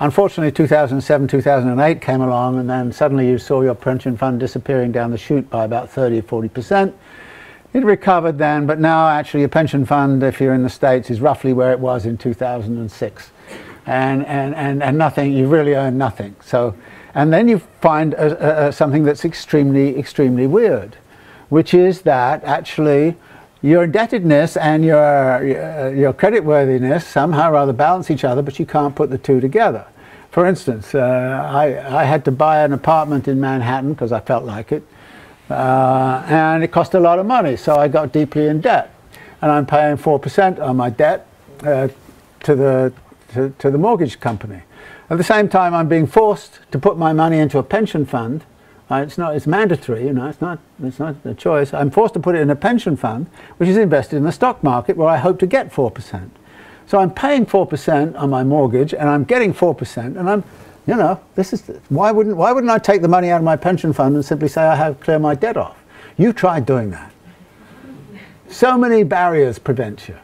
Unfortunately, 2007, 2008 came along, and then suddenly you saw your pension fund disappearing down the chute by about 30 or 40%. It recovered then, but now actually a pension fund, if you're in the States, is roughly where it was in 2006. And nothing, you really earn nothing. So, and then you find something that's extremely, extremely weird, which is that actually your indebtedness and your creditworthiness somehow or other balance each other, but you can't put the two together. For instance, I had to buy an apartment in Manhattan because I felt like it, and it cost a lot of money, so I got deeply in debt. And I'm paying 4% on my debt to the mortgage company. At the same time, I'm being forced to put my money into a pension fund. It's mandatory, you know, it's not a choice. I'm forced to put it in a pension fund, which is invested in the stock market, where I hope to get 4%. So I'm paying 4% on my mortgage, and I'm getting 4%, and I'm, you know, why wouldn't I take the money out of my pension fund and simply say I have to clear my debt off? You tried doing that. So many barriers prevent you.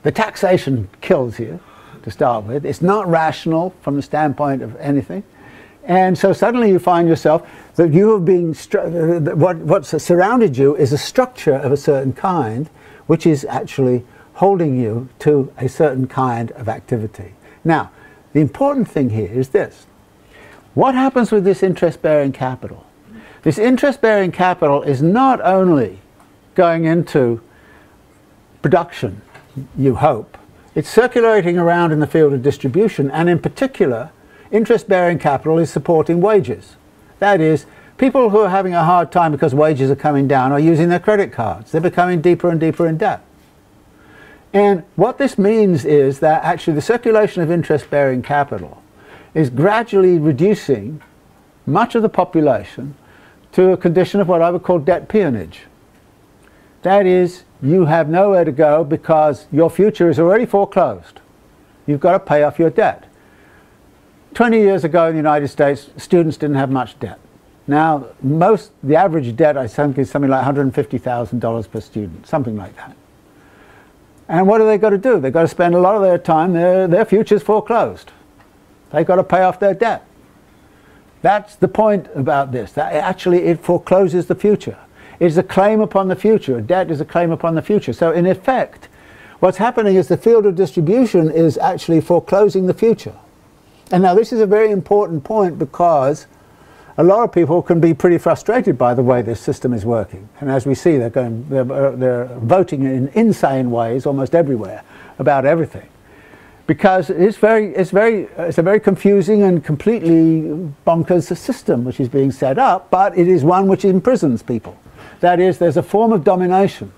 The taxation kills you, to start with. It's not rational from the standpoint of anything. And so suddenly you find yourself that you have been, what's surrounded you is a structure of a certain kind, which is actually holding you to a certain kind of activity. Now, the important thing here is this. What happens with this interest-bearing capital? This interest-bearing capital is not only going into production, you hope, it's circulating around in the field of distribution, and in particular, interest-bearing capital is supporting wages. That is, people who are having a hard time because wages are coming down are using their credit cards. They're becoming deeper and deeper in debt. And what this means is that actually the circulation of interest-bearing capital is gradually reducing much of the population to a condition of what I would call debt peonage. That is, you have nowhere to go because your future is already foreclosed. You've got to pay off your debt. 20 years ago in the United States, students didn't have much debt. Now, the average debt, I think, is something like $150,000 per student, something like that. And what do they got to do? They've got to spend a lot of their time, their future's foreclosed. They've got to pay off their debt. That's the point about this, that actually it forecloses the future. It's a claim upon the future. A debt is a claim upon the future. So in effect, what's happening is the field of distribution is actually foreclosing the future. And now this is a very important point because a lot of people can be pretty frustrated by the way this system is working. And as we see, they're voting in insane ways almost everywhere about everything. Because it's a very confusing and completely bonkers system which is being set up, but it is one which imprisons people. That is, there's a form of domination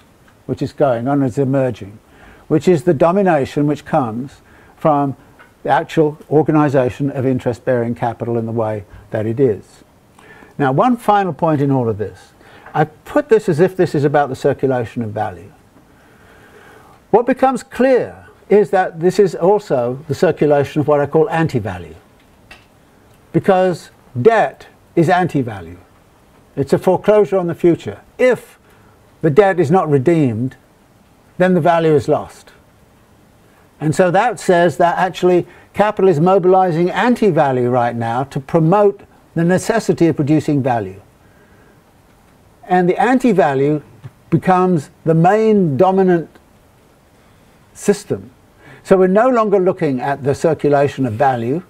which is going on, is emerging, which is the domination which comes from the actual organization of interest-bearing capital in the way that it is. Now, one final point in all of this. I put this as if this is about the circulation of value. What becomes clear is that this is also the circulation of what I call anti-value. Because debt is anti-value. It's a foreclosure on the future. If the debt is not redeemed, then the value is lost. And so that says that actually capital is mobilizing anti-value right now to promote the necessity of producing value. and the anti-value becomes the main dominant system. So we're no longer looking at the circulation of value,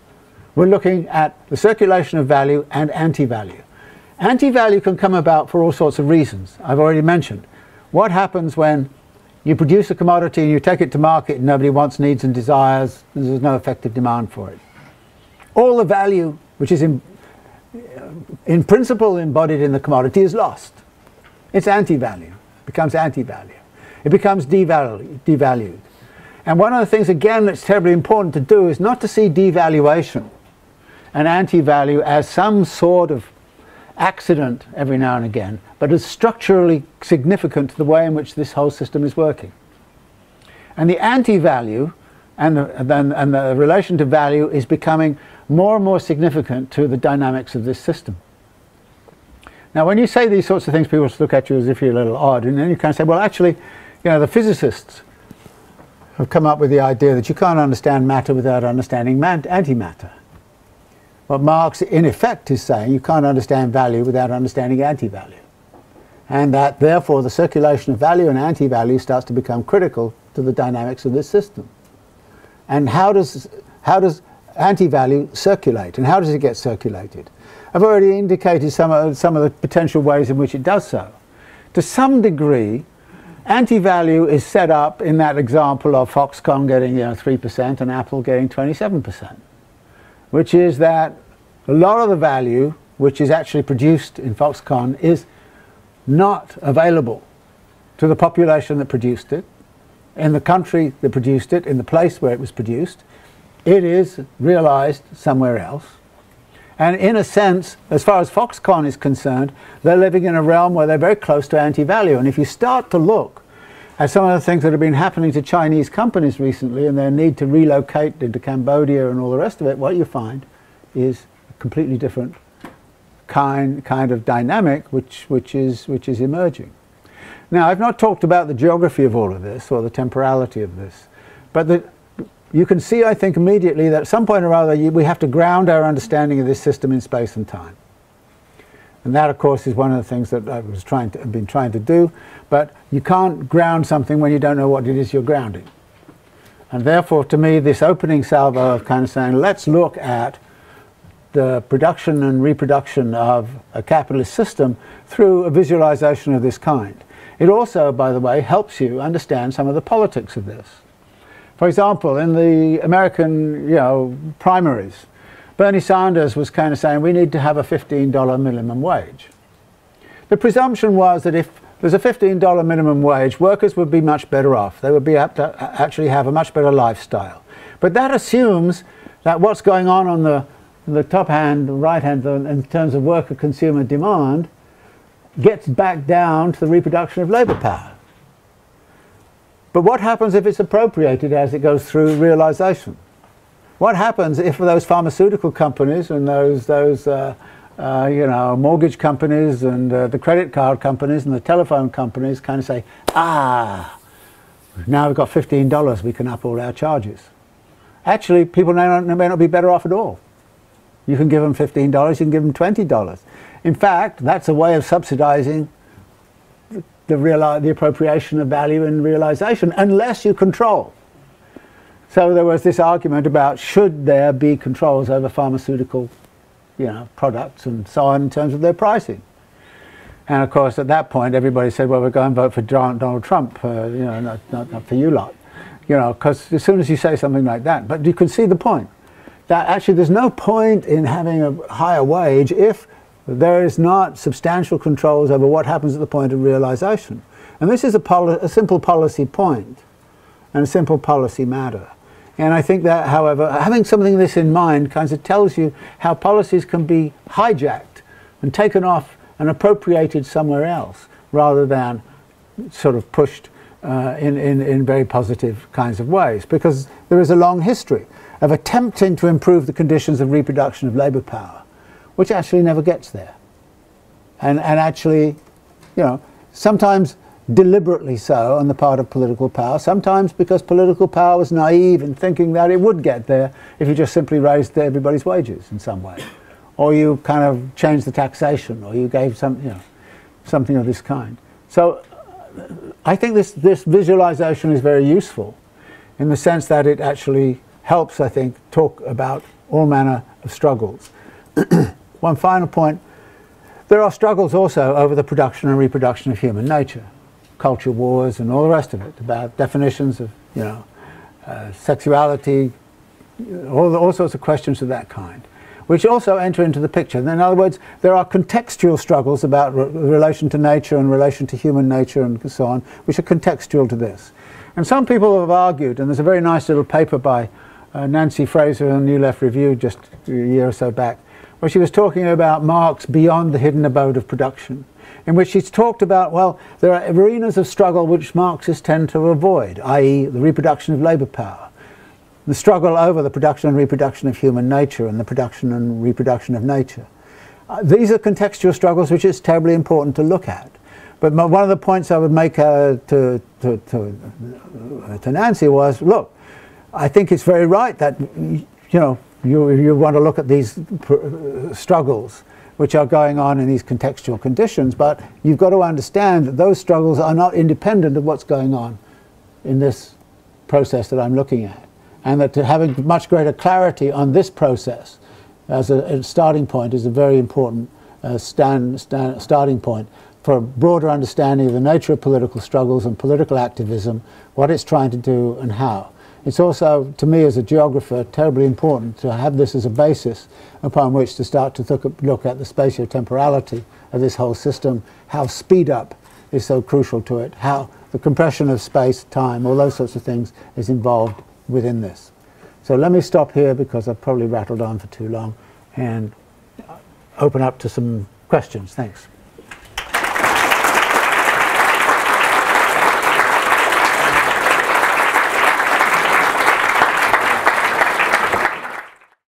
we're looking at the circulation of value and anti-value. Anti-value can come about for all sorts of reasons. I've already mentioned. What happens when you produce a commodity and you take it to market and nobody wants, needs and desires, there's no effective demand for it. All the value which is in principle embodied in the commodity is lost. It's anti-value, becomes anti-value. It becomes devalued. And one of the things, again, that's terribly important to do is not to see devaluation and anti-value as some sort of accident every now and again, but as structurally significant to the way in which this whole system is working. And the anti-value and the relation to value is becoming more and more significant to the dynamics of this system. Now when you say these sorts of things, people look at you as if you're a little odd, and then you kind of say, well actually, you know, the physicists have come up with the idea that you can't understand matter without understanding antimatter. What Marx in effect is saying, you can't understand value without understanding anti-value. And that therefore the circulation of value and anti-value starts to become critical to the dynamics of this system. And how does anti-value circulate, and how does it get circulated? I've already indicated some of the potential ways in which it does so. To some degree, anti-value is set up in that example of Foxconn getting 3% and Apple getting 27%, which is that a lot of the value which is actually produced in Foxconn is not available to the population that produced it, in the country that produced it, in the place where it was produced. It is realized somewhere else. And in a sense, as far as Foxconn is concerned, they're living in a realm where they're very close to anti-value. And if you start to look at some of the things that have been happening to Chinese companies recently and their need to relocate into Cambodia and all the rest of it, what you find is a completely different kind of dynamic which is emerging. Now, I've not talked about the geography of all of this or the temporality of this, but you can see, I think, immediately that at some point or other we have to ground our understanding of this system in space and time. And that, of course, is one of the things that I've been trying to do, but you can't ground something when you don't know what it is you're grounding. And therefore, to me, this opening salvo of kind of saying, let's look at the production and reproduction of a capitalist system through a visualization of this kind. It also, by the way, helps you understand some of the politics of this. For example, in the American, primaries, Bernie Sanders was kind of saying we need to have a $15 minimum wage. The presumption was that if there's a $15 minimum wage, workers would be much better off. They would be able to actually have a much better lifestyle. But that assumes that what's going on the top hand, right hand, in terms of worker-consumer demand, gets back down to the reproduction of labor power. But what happens if it's appropriated as it goes through realization? What happens if those pharmaceutical companies and those mortgage companies and the credit card companies and the telephone companies kind of say, now we've got $15, we can up all our charges. Actually, people may not be better off at all. You can give them $15, you can give them $20. In fact, that's a way of subsidizing the appropriation of value and realization, unless you control. So there was this argument about should there be controls over pharmaceutical products and so on in terms of their pricing. And of course at that point everybody said, well, we're going to vote for Donald Trump, not for you lot. Because as soon as you say something like that, but you can see the point. That actually there's no point in having a higher wage if there is not substantial controls over what happens at the point of realization. And this is a simple policy point and a simple policy matter. And I think that, however, having something like this in mind kind of tells you how policies can be hijacked and taken off and appropriated somewhere else rather than sort of pushed in very positive kinds of ways. Because there is a long history of attempting to improve the conditions of reproduction of labor power, which actually never gets there. And actually, sometimes deliberately so on the part of political power, sometimes because political power was naive in thinking that it would get there if you just simply raised everybody's wages in some way. Or you kind of changed the taxation, or you gave some, something of this kind. So I think this visualization is very useful in the sense that it actually helps, I think, talk about all manner of struggles. One final point, there are struggles also over the production and reproduction of human nature, culture wars and all the rest of it, about definitions of, you know, sexuality, all sorts of questions of that kind, which also enter into the picture. In other words, there are contextual struggles about relation to nature and relation to human nature and so on, which are contextual to this. And some people have argued, and there's a very nice little paper by Nancy Fraser in the New Left Review just a year or so back, where she was talking about Marx beyond the hidden abode of production, in which she's talked about, well, there are arenas of struggle which Marxists tend to avoid, i.e. the reproduction of labour power, the struggle over the production and reproduction of human nature and the production and reproduction of nature. These are contextual struggles which it's terribly important to look at. But one of the points I would make to Nancy was, look, I think it's very right that, you know, you want to look at these struggles which are going on in these contextual conditions, but you've got to understand that those struggles are not independent of what's going on in this process that I'm looking at, and that to having much greater clarity on this process as a starting point is a very important starting point for a broader understanding of the nature of political struggles and political activism, what it's trying to do and how. It's also, to me as a geographer, terribly important to have this as a basis upon which to start to look at the spatiotemporality of this whole system, how speed up is so crucial to it, how the compression of space, time, all those sorts of things is involved within this. So let me stop here because I've probably rattled on for too long and open up to some questions. Thanks.